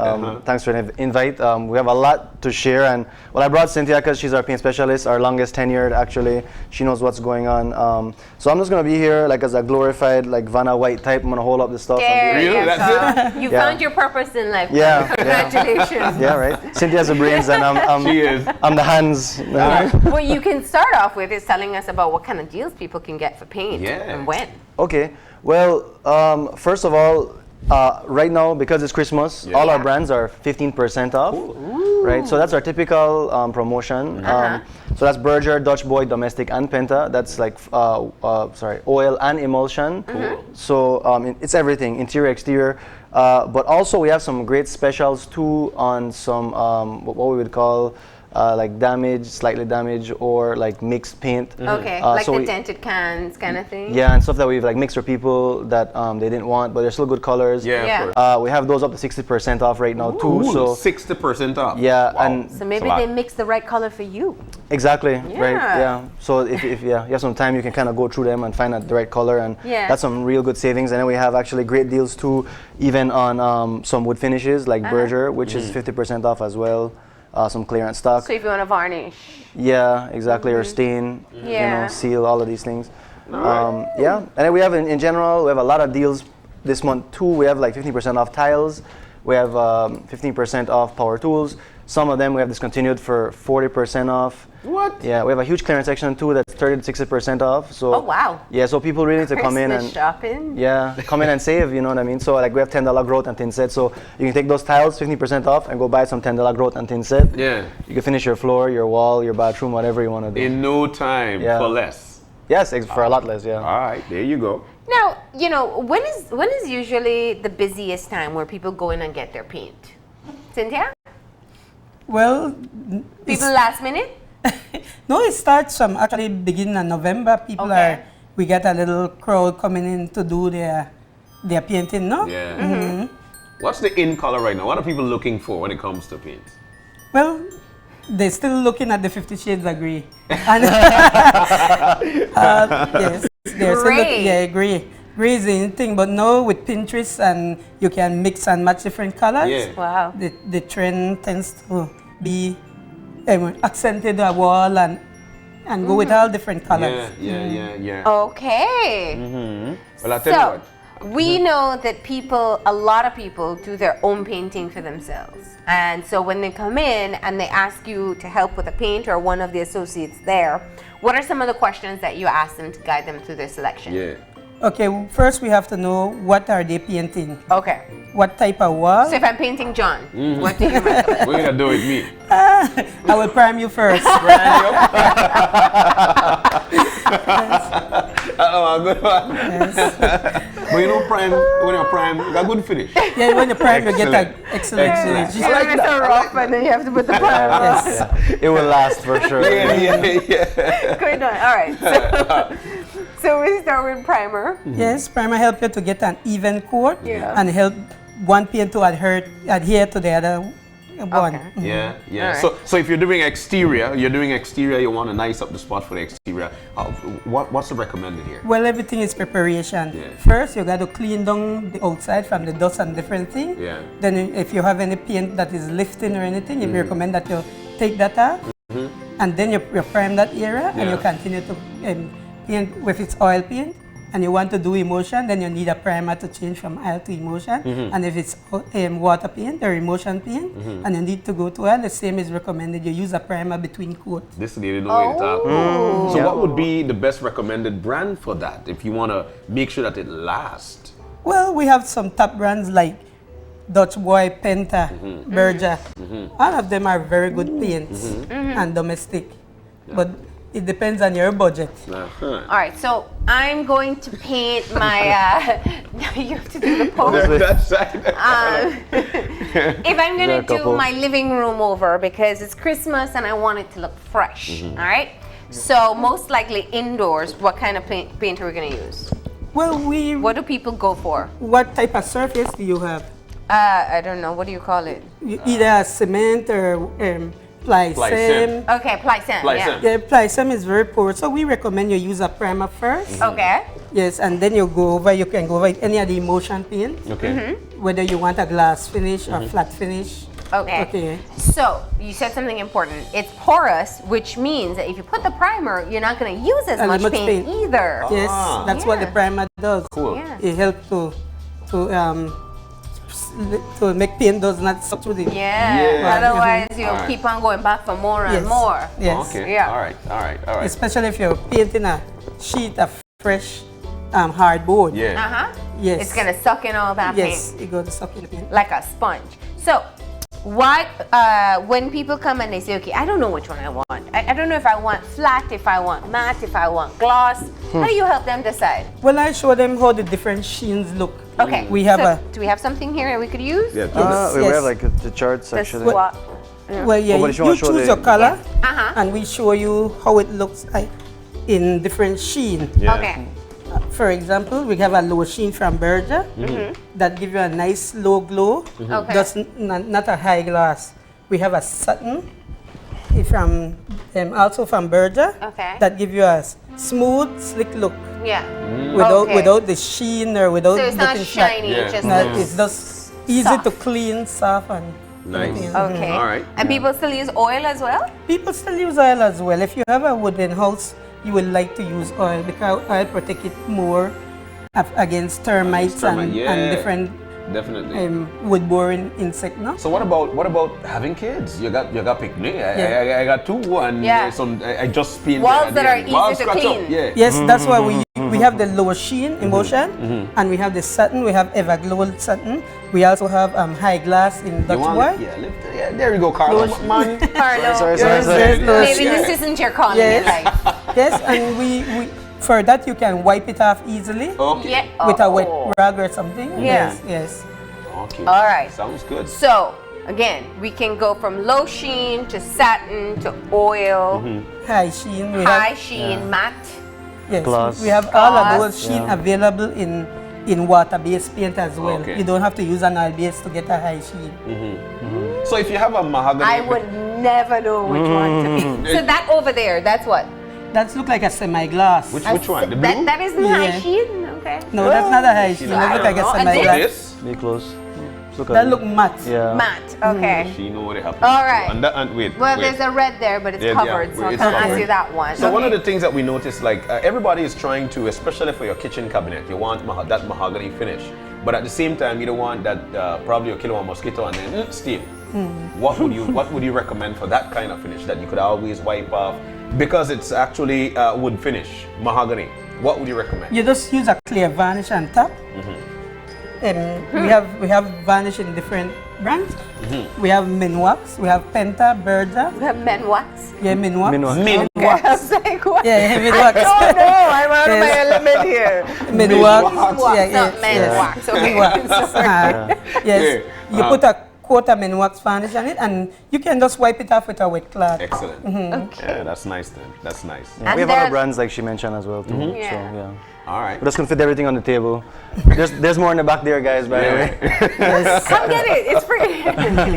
thanks for the invite. We have a lot to share, and well, I brought Cynthia because she's our paint specialist, our longest tenured actually. She knows what's going on. So I'm just gonna be here like as a glorified like Vanna White type. I'm gonna hold up the stuff. Really? That's it? You found your purpose in life. Yeah. Congratulations. Yeah, right. Cynthia's the brains, and She is. I'm the hands. What you can start off with is telling us about what kind of deals people can get for paint and when. Okay. Well, first of all, right now, because it's Christmas, all our brands are 15% off. Right? So that's our typical promotion. So that's Berger, Dutch Boy, Domestic, and Penta. That's like, oil and emulsion. So it's everything, interior, exterior. But also we have some great specials too on some, what we would call like damaged, slightly damaged, or like mixed paint. Okay, like the dented cans kind of thing? Yeah, and stuff that we've like mixed for people that they didn't want, but they're still good colors. Yeah, of course. We have those up to 60% off right now too. Ooh, so 60% off. Yeah, wow. and so maybe they mix the right color for you. Exactly, right, yeah. So if you have some time, you can kind of go through them and find out the right color, and that's some real good savings. And then we have actually great deals too, even on some wood finishes like Berger, which is 50% off as well. Some clearance stock. So if you want to varnish. Yeah, exactly, or stain, seal, all of these things. Yeah, and then we have in general, we have a lot of deals this month too. We have like 15% off tiles. We have 15% off power tools. Some of them we have discontinued for 40% off. What? Yeah, we have a huge clearance section too that's 30 to 60% off. So, oh wow. Yeah, so people really need to come in and shopping. Yeah, come in and save. You know what I mean? So like we have $10 growth and thin set. So you can take those tiles 15% off and go buy some $10 growth and thin set. Yeah. You can finish your floor, your wall, your bathroom, whatever you want to do. In no time, for less. Yes, for a lot less. Yeah. All right, there you go. Now, when is usually the busiest time where people go in and get their paint? Cynthia? Well, people last minute? No, it starts from actually beginning of November. People we get a little crowd coming in to do their painting, no? Yeah. What's the in color right now? What are people looking for when it comes to paint? Well, they're still looking at the 50 Shades of Grey. And yes, they're still looking, grey. Grey is the thing, but now with Pinterest and you can mix and match different colors. Yeah. Wow. The trend tends to be accented a wall and go with all different colors. Yeah. Okay. Well, I'll tell you what. We know that a lot of people do their own painting for themselves. And so when they come in and they ask you to help with a paint or one of the associates there, what are some of the questions that you ask them to guide them through their selection? Yeah. Okay, first we have to know what are they painting. Okay. What type of wall? So if I'm painting John, what do you recommend? We're gonna do it me. I will prime you first. Good one. But you know, when you prime, you got good finish. Yeah, when you prime, you get an excellent finish. You like that rough, and then you have to put the prime on. Yes. It will last for sure. Yeah. Good one. All right. So we start with primer. Yes, primer helps you to get an even coat and help one paint to adhere to the other one. Yeah. Right. So if you're doing exterior, you want to nice up the spot for the exterior. What's the recommended here? Well, everything is preparation. Yeah. First, you got to clean down the outside from the dust and different things. Yeah. Then if you have any paint that is lifting or anything, we recommend that you take that off and then you prime that area and you continue to paint with its oil paint. And you want to do emulsion, then you need a primer to change from oil to emulsion. And if it's water paint or emulsion paint, and you need to go to oil, the same is recommended. You use a primer between coats. This lady know what to talk about. So what would be the best recommended brand for that if you want to make sure that it lasts? Well, we have some top brands like Dutch Boy, Penta, Berger. All of them are very good paints and domestic. But It depends on your budget. Uh-huh. All right, so I'm going to paint my. You have to do the pose. That's right. If I'm There are gonna a do couple. my living room over because it's Christmas and I want it to look fresh. All right. So most likely indoors. What kind of paint are we gonna use? Well, What do people go for? what type of surface do you have? I don't know. What do you call it? Either cement or Plysim. Okay, Plysim. Yeah. Yeah, Plysim is very poor, so we recommend you use a primer first. Okay. Yes, and then you can go over any of the emulsion paint, Okay. whether you want a glass finish or flat finish. Okay. Okay. So you said something important. It's porous, which means that if you put the primer, you're not going to use as much paint either. Yes, that's what the Yeah. primer does. Cool. Yeah. It helps to make paint does not suck through the. Yeah. Otherwise, you'll Alright. keep on going back for more and Yes. more. Yes. Okay. Yeah. All right. All right. All right. Especially if you're painting a sheet of fresh hardboard. Yeah. Uh-huh. Yes. It's going to suck in all that Yes, paint it goes to suck in the paint. like a sponge. So what, when people come and they say, okay, I don't know which one I want. I don't know if I want flat, if I want matte, if I want gloss. How do you help them decide? Well, I show them how the different sheens look. Okay. We have so do we have something here that we could use? Yeah. We Yes. have like the charts The actually. swap. Well, yeah, but you if you wanna show choose the- your color, Uh-huh. and we show you how it looks like in different sheen. Yeah. Okay. For example, we have a low sheen from Berger that give you a nice low glow, Okay. just not a high gloss. We have a satin from also from Berger Okay. that give you a smooth, slick look Yeah. Okay. without the sheen or without So it's not looking flat. shiny, Yeah. it's just No, loose. it's just easy Soft. to clean, soft, and Nice. everything. Okay. All right. And people still use oil as well? People still use oil as well. If you have a wooden house, you will like to use oil because oil protect it more against termites termite, and yeah. different Definitely. wood-boring insect. No? So what about having kids? You got picnic. I got two. And Yeah. I just painted Walls that are easy walls to scratch up, clean. Yeah. Yes, that's why we have the lower sheen emulsion, and we have the satin. We have Everglow satin. We also have high glass in You Dutch want white. Yeah, yeah, there you go, Carlo. Man. Carlo. Sorry. Yes, Maybe yes. this isn't your calling Yes. in life. Yes, and we for that you can wipe it off easily Okay. Yeah. with a wet Oh. rag or something. Yeah. Yes, yes. Okay. All right. Sounds good. So, again, we can go from low sheen to satin to oil, High sheen. We high have, sheen, matte. yes, Gloss. we have all of Gloss. those sheen available in water-based paint as well. Okay. You don't have to use an oil base to get a high sheen. So if you have a mahogany, I would never know which one to pick. So that over there, that's what? That look like a semi-gloss. which one? The blue? That isn't high Yeah. sheen? Okay. No, that's not a high sheen. I That look don't like a know. And semi-gloss. This? Be close. Look at That it. look matte. Yeah. Matte. Okay. She know what happened. All right. And wait. Well, wait. there's a red there, but it's Yeah, covered, so I it's can't ask covered. you that one. So one of Okay. the things that we noticed, like everybody is trying to, especially for your kitchen cabinet, you want that mahogany finish, but at the same time you don't want that probably a kilo of mosquito and then steam. What would you recommend for that kind of finish that you could always wipe off because it's actually wood finish mahogany? What would you recommend? You just use a clear varnish on top. We have varnish in different brands. We have Minwax, we have Penta, Berger. We have men wax. Yeah, Minwax. Minwax. I was like, what? Yeah, Minwax. Oh no, I'm out of my Yes. element here. Minwax. Wax, not men wax. Okay. Minwax. Yes. You put a quart of Minwax varnish on it, and you can just wipe it off with a wet cloth. Excellent. Okay. Yeah, that's nice then. That's nice. Yeah, And we have other there's- brands like she mentioned as well too. Yeah. So yeah. All right. We just can fit everything on the table. There's more in the back there, guys. By the way. Come get it. It's free.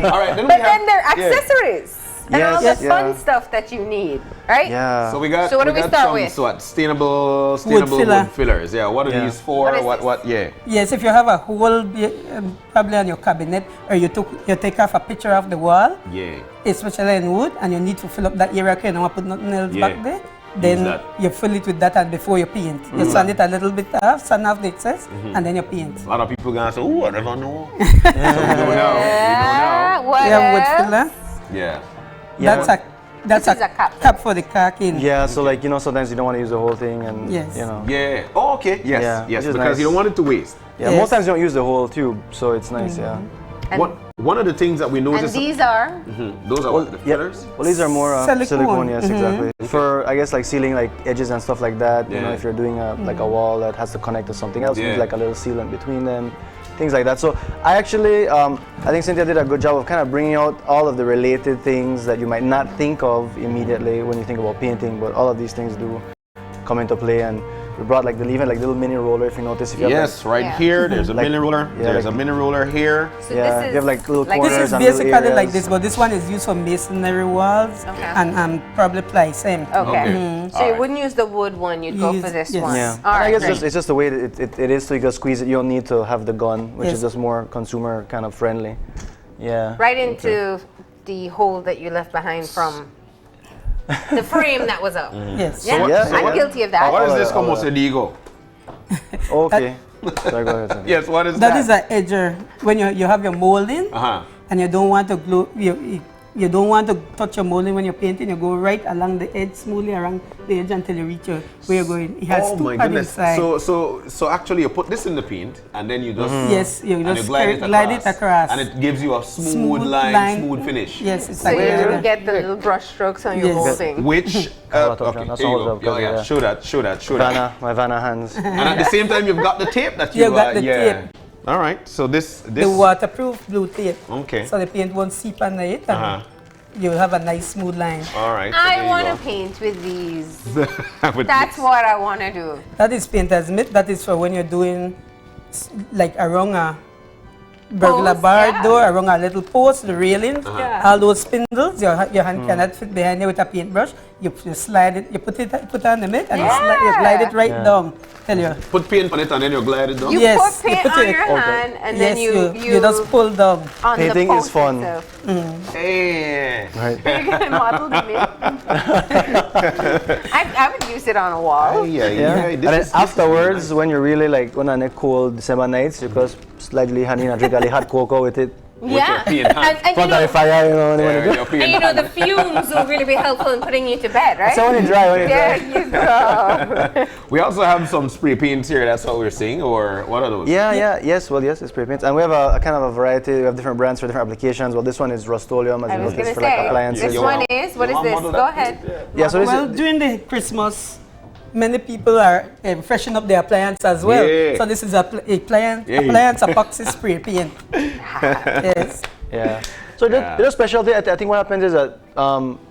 All right. Then But we then there are yeah. accessories and all Yes, the fun yeah. stuff that you need, right? Yeah. So we got. So what do we got start some, with? So what? Sustainable filler. wood fillers. Yeah. What are Yeah. these for? What is this? What? Yeah. Yes, if you have a hole probably on your cabinet, or you take off a picture of the wall, Yeah. especially in wood, and you need to fill up that area, you don't want to put nothing else Yeah. back there, then that. you fill it with that and before you paint. You sand it a little bit off, sand off the excess, and then you paint. A lot of people gonna say, "Ooh, I never know." So we don't know. Yeah. What We have wood else? filler. Yeah. That's This is a cap. cap for the caulking. Yeah. So like sometimes you don't want to use the whole thing, and Yes. Yeah. Oh, okay. Yes. Yeah, Yes. which is Because nice. you don't want it to waste. Yeah. Yes. Most times you don't use the whole tube, so it's nice. Yeah. And, one of the things that we and noticed. these are? Those are what, the fillers? Well, these are more silicone, yes, Mm-hmm. exactly. For, I guess, like sealing like edges and stuff like that. You know, Yeah. if you're doing like a wall that has to connect to something else, you need Yeah. like a little sealant between them, things like that. So I actually, I think Cynthia did a good job of kind of bringing out all of the related things that you might not think of immediately when you think about painting, but all of these things do come into play. And we brought like even like little mini roller, if you notice. If you have, Yes, right Yeah. here. There's a Like- mini roller. yeah, There's like- a mini roller here. So yeah, this is you have like little like- corners This is and little basically like areas. this, but this one is used for masonry walls Okay. and probably ply same. Okay. Okay. So you wouldn't use the wood one, you'd go Use- for this yes. one. Yeah, All and I right, guess great. it's just the way that it is, so you can squeeze it. You don't need to have the gun, which Yes. is just more consumer kind of friendly. Yeah. Right into the hole that you left behind from the frame that was up. Yes. Yeah, Yeah, I'm yeah. guilty of that. What is Oh, this yeah, como oh, se digo? Okay. Sorry, go ahead. Cynthia. Yes, what is That is an edger. When you have your molding Uh-huh. and you don't want to glue, you don't want to touch your molding when you're painting, you go right along the edge, smoothly around the edge until you reach where you're going. It has Oh two my pads goodness. inside. So actually you put this in the paint and then you just Yes, you and just glide it across. And it gives you a smooth line, smooth finish. Yes, it's So like you that. get the little brush strokes on your Yes. molding. Which okay, That's here you all go. I've got, Yeah, yeah. show that. Vanna, my Vanna hands. And at the same time you've got the tape that you You've got the tape. All right. So this The waterproof blue tape. Okay. So the paint won't seep under it and Uh-huh. you'll have a nice smooth line. All right. So I there you want to go. paint with these. With That's this. what I want to do. That is painter's mitt. That is for when you're doing like around a burglar Post, bar yeah. door, around a little post, the railings, Yeah. all those spindles, your hand cannot fit behind you with a paintbrush. You slide it, you put it on the mitt and you slide it right down. Tell you. Put paint on it and then you glide it down. You Yes, put you paint put on it- your okay. hand and then Yes, you you just pull down. on Painting the is post fun. itself. Hey. Right. You're gonna model the mitt. I would use it on a wall. Yeah. And then afterwards, when you're really like on a cold December nights, you just slightly honey and drink a hot cocoa with it. Yeah. paint hand. And Front of the fire, you know. And Yeah, when your paint and you know hand. the fumes will really be helpful in putting you to bed, right? so when you dry, There you go. We also have some spray paints here. That's what we're seeing, or what are those? yes, it's spray paints. And we have a kind of a variety, we have different brands for different applications. Well, this one is Rust-Oleum, as I you was notice, gonna for like say, appliances. this You one want- is, what you is want this? model Go that? ahead. Yeah, so this Well, is, during the Christmas, many people are freshening up their appliance as well. Yeah. So this is appliance Yeah. epoxy spray paint. Yes. yeah. So there's specialty. I think what happens is that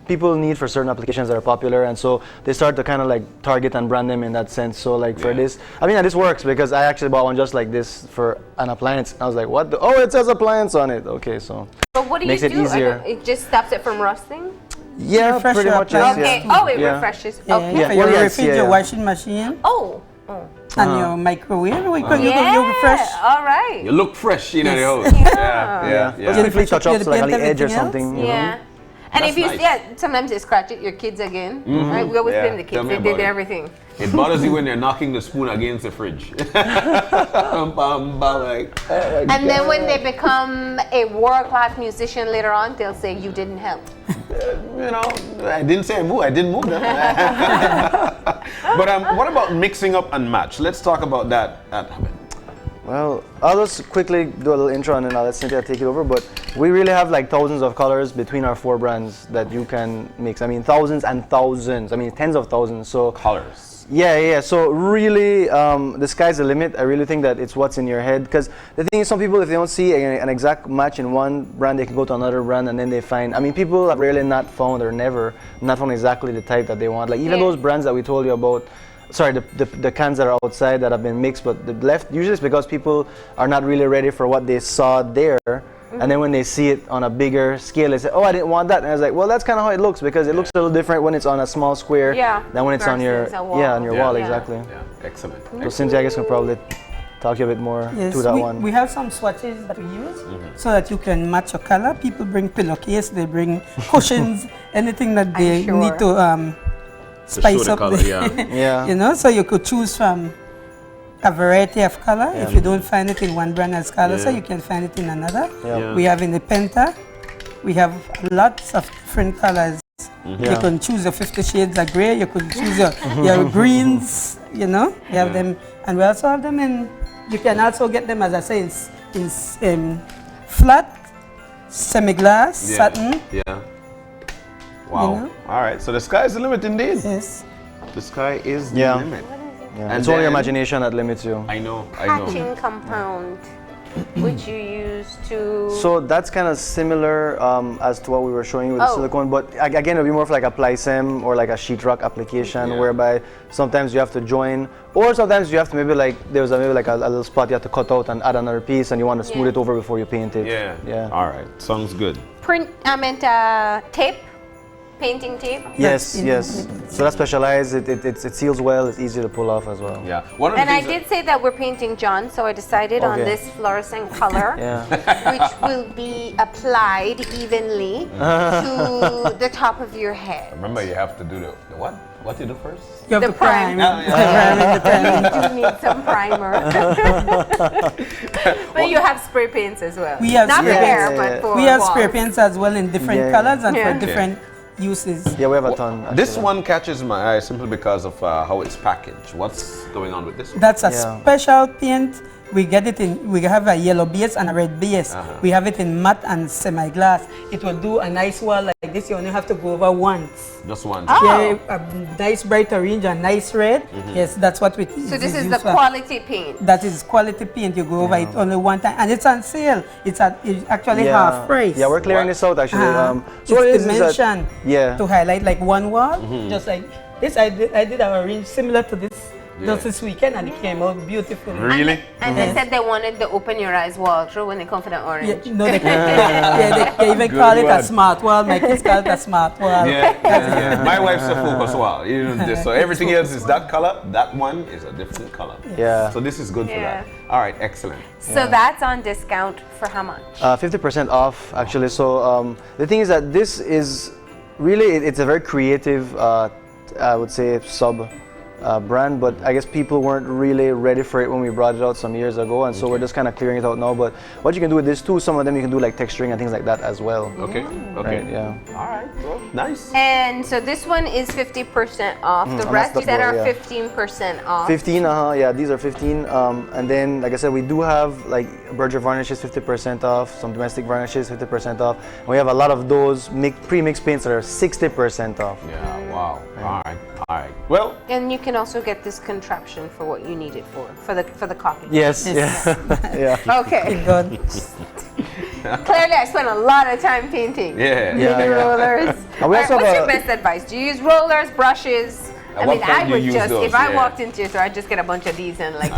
people need for certain applications that are popular, and so they start to kind of like target and brand them in that sense. So like for this, I mean, and this works because I actually bought one just like this for an appliance. I was like, what? Oh, it says appliance on it. Okay, so But what do Makes you it do? easier. It just stops it from rusting? yeah, Refresh pretty your much. Yes, appliance. Okay. yeah. Oh, it Yeah. refreshes. Yeah, Okay. Yeah. for your Well, yes, refrigerator, yeah, yeah. washing machine, Oh. and your microwave. You Yeah. can refresh. All right. You look fresh in the Yes. house. Yeah. Gently touch You ups like on the paint edge or everything else? something. you know. Yeah. And That's if you, nice. sometimes they scratch it, your kids again, right? We always Yeah. blame the Tell kids. me They did about it. everything. It bothers you when they're knocking the spoon against the fridge. Like, And then when they become a world-class musician later on, they'll say, you didn't help. you know, I didn't say I moved. I didn't move them. But what about mixing up and match? Let's talk about that. Well, I'll just quickly do a little intro and then I'll let Cynthia take it over. But we really have like thousands of colors between our 4 brands that you can mix. I mean, thousands and thousands. I mean, tens of thousands. So Colors. Yeah. So really, the sky's the limit. I really think that it's what's in your head. Because the thing is, some people, if they don't see an exact match in one brand, they can go to another brand and then they find. I mean, people have really not found or never not found exactly the type that they want. Like even those brands that we told you about. Sorry, the cans that are outside that have been mixed, but the left usually it's because people are not really ready for what they saw there. And then when they see it on a bigger scale, they say, "Oh, I didn't want that." And I was like, "Well, that's kind of how it looks because it looks a little different when it's on a small square than when it's on your versus a wall. on your wall Yeah. exactly." Yeah, excellent. So Cynthia, I guess, can probably talk to you a bit more Yes, to that one. we have some swatches that we use so that you can match your color. People bring pillowcase, they bring cushions, anything that they sure. need to spice up color, Yeah. you know, so you could choose from a variety of color. If you don't find it in one brand as color, so you can find it in another. Yeah. We have in the Penta, we have lots of different colors. You can choose your 50 shades of gray, you could choose your greens, you know, you have them, and we also have them in, you can also get them, as I say, in flat, semi-gloss, satin. Yeah. Wow. You know? All right. So the sky is the limit indeed. Yes. The sky is the Yeah. limit. Yeah. And It's only then- imagination that limits you. I know. Patching compound, which you use to. So that's kind of similar as to what we were showing you with the Oh. silicone, but again, it'll be more of like a Plysim or like a sheetrock application, Yeah. whereby sometimes you have to join, or sometimes you have to maybe like there's maybe like a little spot you have to cut out and add another piece, and you want to smooth Yeah. it over before you paint it. Yeah. Yeah. All right. Sounds good. Tape, painting tape. Yes, in- yes. So that's specialized. It seals well. It's easy to pull off as well. Yeah. One of the And I things did say that we're painting John, so I decided on Okay. this fluorescent color, Yeah. which will be applied evenly to the top of your head. Remember, you have to do the what? What you do first? You have The to prime. prime. The priming. You do need some primer. But you have spray paints as well. We have Not for spray hair, paints. but for We have walls. spray paints as well in different Yeah. colors and Yeah. for different uses. Yeah, we have a ton. This actually. one catches my eye simply because of how it's packaged. What's going on with this one? That's a Yeah. special paint. We get it in, we have a yellow base and a red base. We have it in matte and semi-gloss. It will do a nice wall like this. You only have to go over once. Just one. Yeah, a nice bright orange and nice red. Yes, that's what we So this is the quality paint. That is quality paint. You go over it only one time, and it's on sale. It's actually half price. Yeah, we're clearing What? this out actually. So what it it's is that- dimension yeah. to highlight like one wall, just like this. I did a range similar to this just this weekend, and it came out beautiful. Really? And they said they wanted the open your eyes wall through when they come for the orange. Yeah, no, they even Good call it a one. smart wall. My kids call it a smart wall. Yeah. My wife's a focus wall. You know this. So everything else is that color. That one is a different color. Yeah. So this is good for Yeah. that. All right. Excellent. So that's on discount for how much? 50% off actually. So the thing is that this is really it's a very creative, I would say, sub brand, but I guess people weren't really ready for it when we brought it out some years ago, and so we're just kind of clearing it out now. But what you can do with this too, some of them you can do like texturing and things like that as well. Okay. Okay. Right, yeah. All right. Well, nice. And so this one is 50% off. The and rest that's you said the are board, yeah. 15% off. 15, yeah, these are 15. And then, like I said, we do have like Berger varnishes 50% off, some domestic varnishes 50% off. And we have a lot of those pre-mixed paints that are 60% off. Yeah. Wow. All right. All right. Well. And you can also get this contraption for what you need it for the copy. Yes, yeah. yeah. Okay. Good. Clearly, I spent a lot of time painting. Yeah. Yeah, Using yeah. rollers. And we also What's have your a- best advice? Do you use rollers, brushes? At I what mean, point I do would you use just, those? if I Yeah. walked into your store, I'd just get a bunch of these and like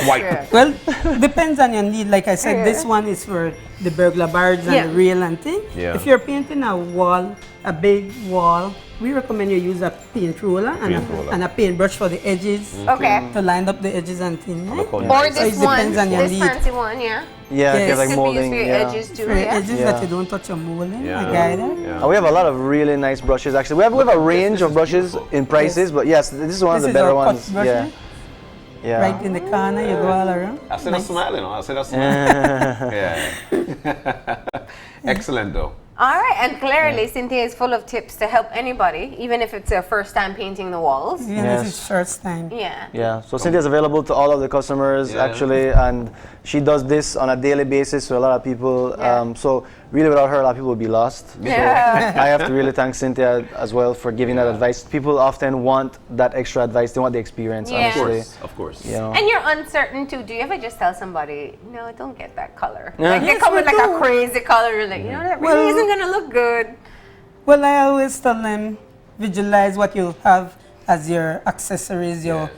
Swipe. Well, depends on your need. Like I said, this one is for the burglar bars and Yeah. the rail and thing. Yeah. If you're painting a wall, a big wall, we recommend you use a paint roller and, Paint roller. and a paintbrush for the edges Okay. to line up the edges and things. Look how Or nice this it one, depends on your this need. fancy one, yeah. Yeah, Yes. because like Could be used molding. for your Yeah. edges too, For yeah. edges Yeah. that you don't touch your molding, Yeah. a guider. Yeah. And we have a lot of really nice brushes actually. We have a range of brushes in prices, but yes, this is one This of is the better our cut ones. brush, Yeah. Yeah. Right in the corner, you go all around. I said Nice. a smile, you know. I said a smile. Yeah. Excellent, though. All right, and clearly Cynthia is full of tips to help anybody, even if it's their first time painting the walls. Yeah, Yes. this is first time. Yeah. Yeah, so Cynthia's available to all of the customers Yeah. actually, and she does this on a daily basis to a lot of people. Yeah. So really, without her, a lot of people would be lost. Yeah. So I have to really thank Cynthia as well for giving that advice. People often want that extra advice; they want the experience. Yeah. Of Honestly, course. Of course. you know. And you're uncertain too. Do you ever just tell somebody, no, don't get that color? Yeah. Like they Yes, come we with like do. a crazy color, you're like, you know, that really Well- isn't gonna look good. Well, I always tell them visualize what you have as your accessories, your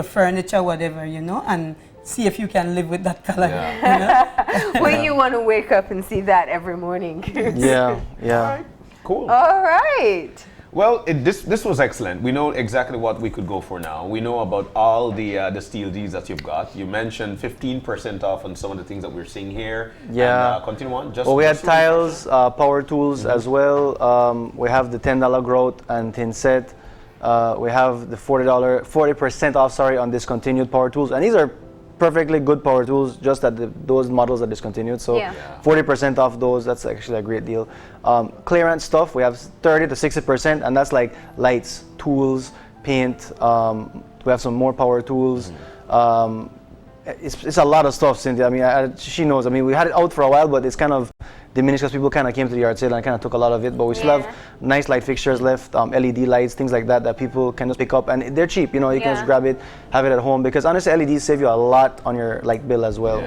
furniture, whatever, you know, and see if you can live with that color. You know? When you want to wake up and see that every morning. Yeah, yeah. Cool. All right. Well, this was excellent. We know exactly what we could go for now. We know about all the steel deals that you've got. You mentioned 15% off on some of the things that we're seeing here. Yeah. And, continue on. Just Well, we had just really tiles, power tools as well. We have the $10 growth and tin set. We have the $40% off, on discontinued power tools, and these are perfectly good power tools. Just that those models are discontinued, so Yeah. 40% off those. That's actually a great deal. Clearance stuff, we have 30 to 60%, and that's like lights, tools, paint. We have some more power tools. it's a lot of stuff, Cynthia. I mean, she knows. I mean, we had it out for a while, but it's kind of diminished because people kind of came to the yard sale and kind of took a lot of it. But we still have nice light fixtures left, LED lights, things like that people can just pick up, and they're cheap. You know, you can just grab it, have it at home, because honestly, LEDs save you a lot on your light bill as well.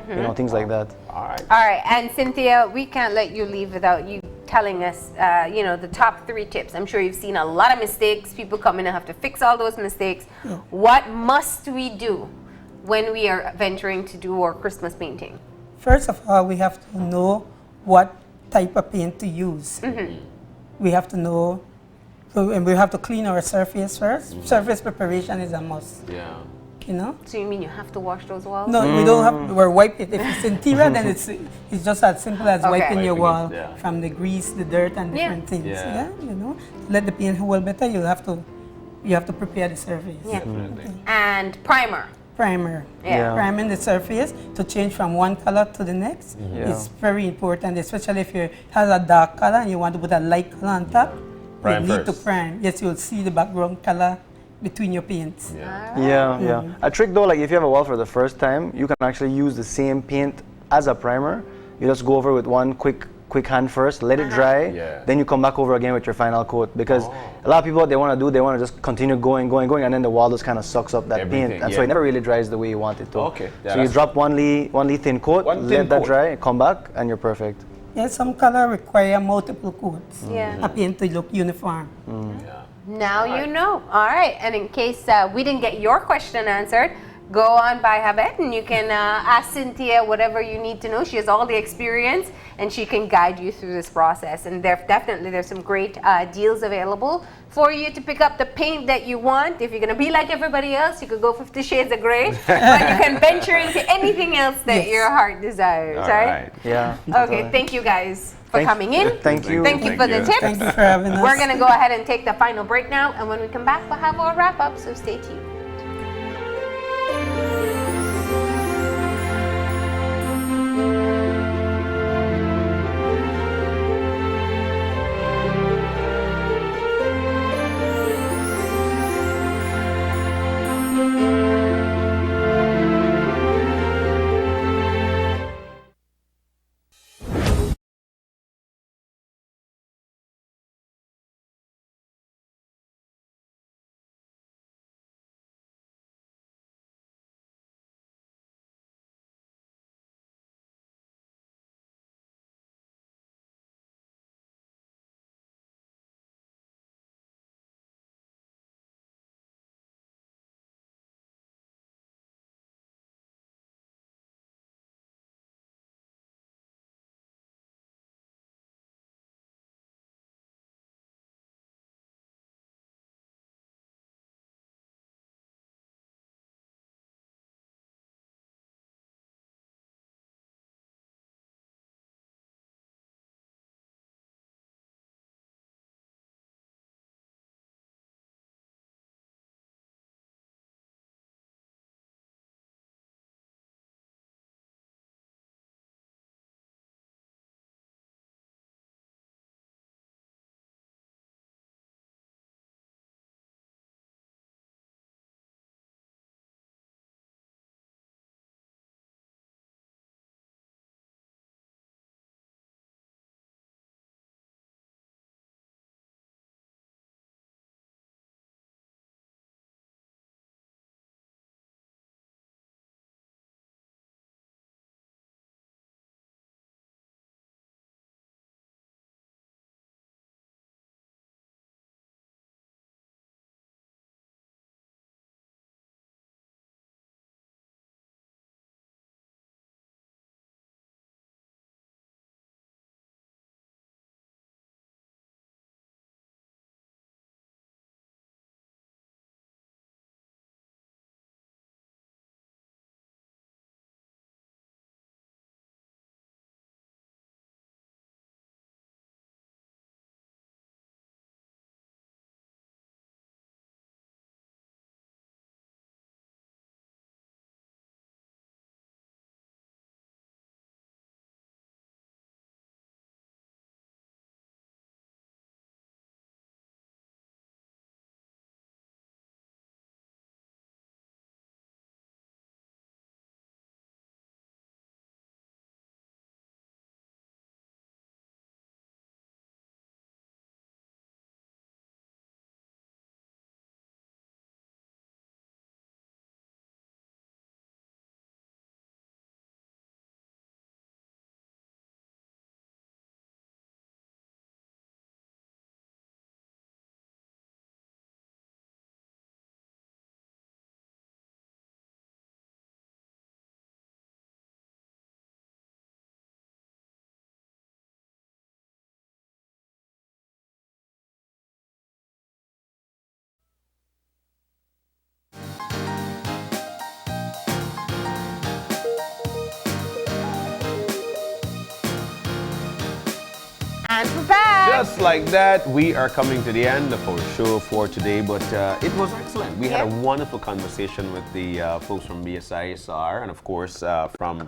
You know, things like that. All right, and Cynthia, we can't let you leave without you telling us, you know, the top 3 tips. I'm sure you've seen a lot of mistakes. People come in and have to fix all those mistakes. What must we do when we are venturing to do our Christmas painting? First of all, we have to know what type of paint to use. We have to know, and we have to clean our surface first. Surface preparation is a must. You know? So you mean you have to wash those walls? No, we don't have. We're wipe it. If it's interior, then it's just as simple as wiping your wall from the grease, the dirt, and different things. Yeah, you know, to let the paint hold better, you have to prepare the surface. And primer. Primer. Priming the surface to change from one color to the next is very important, especially if it has a dark color and you want to put a light color on top. You need to prime. Yes, you'll see the background color between your paints. A trick though, like if you have a wall for the first time, you can actually use the same paint as a primer. You just go over with one quick hand first, let it dry, then you come back over again with your final coat. Because a lot of people, what they want to just continue going, and then the wall just kind of sucks up that paint, and so it never really dries the way you want it to. So you drop one thin coat, let that dry, come back, and you're perfect. Yeah, some color require multiple coats. A paint to look uniform. Now you know. All right, and in case we didn't get your question answered, go on by Habet and you can ask Cynthia whatever you need to know. She has all the experience and she can guide you through this process. And there's some great deals available for you to pick up the paint that you want. If you're going to be like everybody else, you could go 50 Shades of Grey, but you can venture into anything else that your heart desires, right? Okay, thank you guys for coming in. Thank you. Thank you for the tips. Thank you for having us. We're going to go ahead and take the final break now, and when we come back, we'll have our wrap up, so stay tuned. And we're back. Just like that, we are coming to the end of our show for today, but it was excellent. We had a wonderful conversation with the folks from BSISR and, of course, from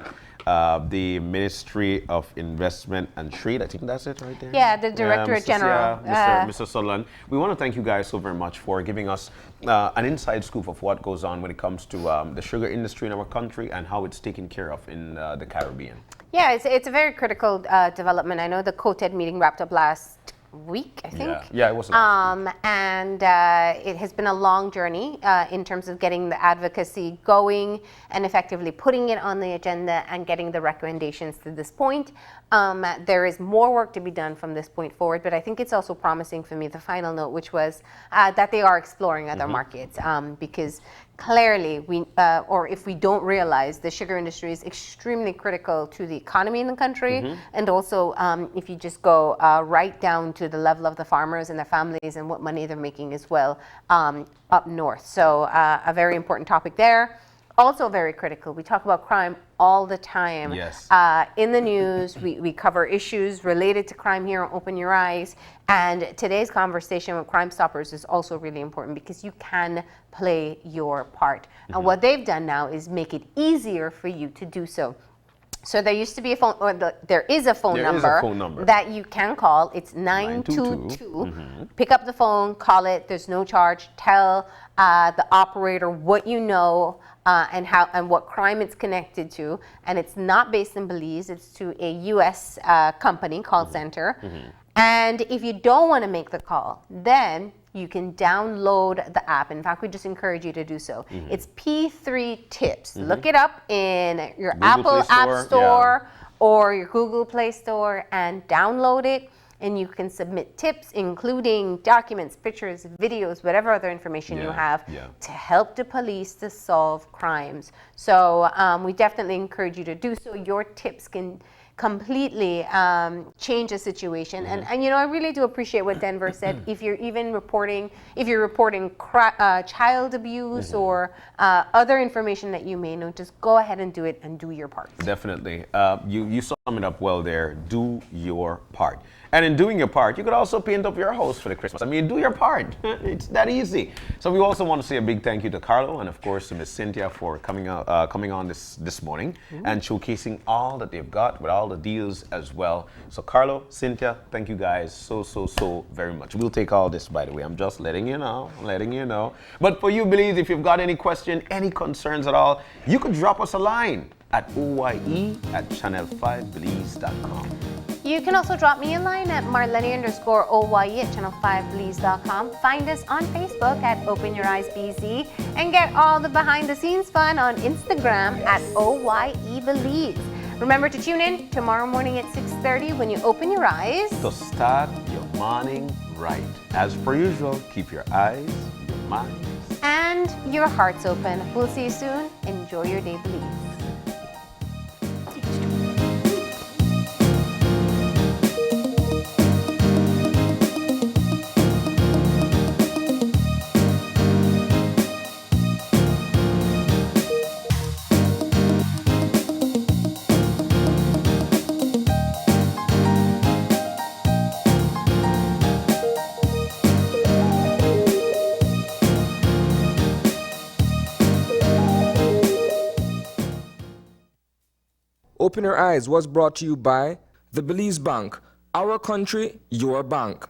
the Ministry of Investment and Trade. I think that's it right there. Yeah, the Directorate General. Mr. Sutherland. We want to thank you guys so very much for giving us an inside scoop of what goes on when it comes to the sugar industry in our country and how it's taken care of in the Caribbean. Yeah, it's a very critical development. I know the COTED meeting wrapped up last week, I think. Yeah, it was and it has been a long journey in terms of getting the advocacy going and effectively putting it on the agenda and getting the recommendations to this point. There is more work to be done from this point forward, but I think it's also promising for me, the final note, which was that they are exploring other markets, because clearly or if we don't realize, the sugar industry is extremely critical to the economy in the country, and also if you just go right down to the level of the farmers and their families and what money they're making as well up north. So a very important topic there. Also very critical. We talk about crime all the time. Yes. In the news, we cover issues related to crime here on Open Your Eyes. And today's conversation with Crime Stoppers is also really important because you can play your part. And what they've done now is make it easier for you to do so. So there used to be a phone, or there is a phone number that you can call. It's 922. Pick up the phone, call it. There's no charge. Tell the operator what you know and how and what crime it's connected to. And it's not based in Belize. It's to a U.S. company called Center. And if you don't want to make the call, then you can download the app. In fact, we just encourage you to do so. It's P3 Tips. Look it up in your Apple App Store or your Google Play Store and download it. And you can submit tips, including documents, pictures, videos, whatever other information you have to help the police to solve crimes. So we definitely encourage you to do so. Your tips can completely change the situation. And you know, I really do appreciate what Denver said. If you're even reporting, child abuse or other information that you may know, just go ahead and do it and do your part. Definitely. You sum it up well there. Do your part. And in doing your part, you could also paint up your house for the Christmas. I mean, do your part. It's that easy. So we also want to say a big thank you to Carlo and, of course, to Miss Cynthia for coming on this morning and showcasing all that they've got with all the deals as well. So Carlo, Cynthia, thank you guys so very much. We'll take all this, by the way. I'm just letting you know. But for you, Belize, if you've got any question, any concerns at all, you could drop us a line at oye@channel5belize.com. You can also drop me a line at marlene_oye@channel5belize.com. Find us on Facebook at Open Your Eyes BZ and get all the behind the scenes fun on Instagram at OYEBelize. Remember to tune in tomorrow morning at 6:30 when you open your eyes to start your morning right. As per usual, keep your eyes, your minds, and your hearts open. We'll see you soon. Enjoy your day, Belize. Open Your Eyes was brought to you by the Belize Bank, our country, your bank.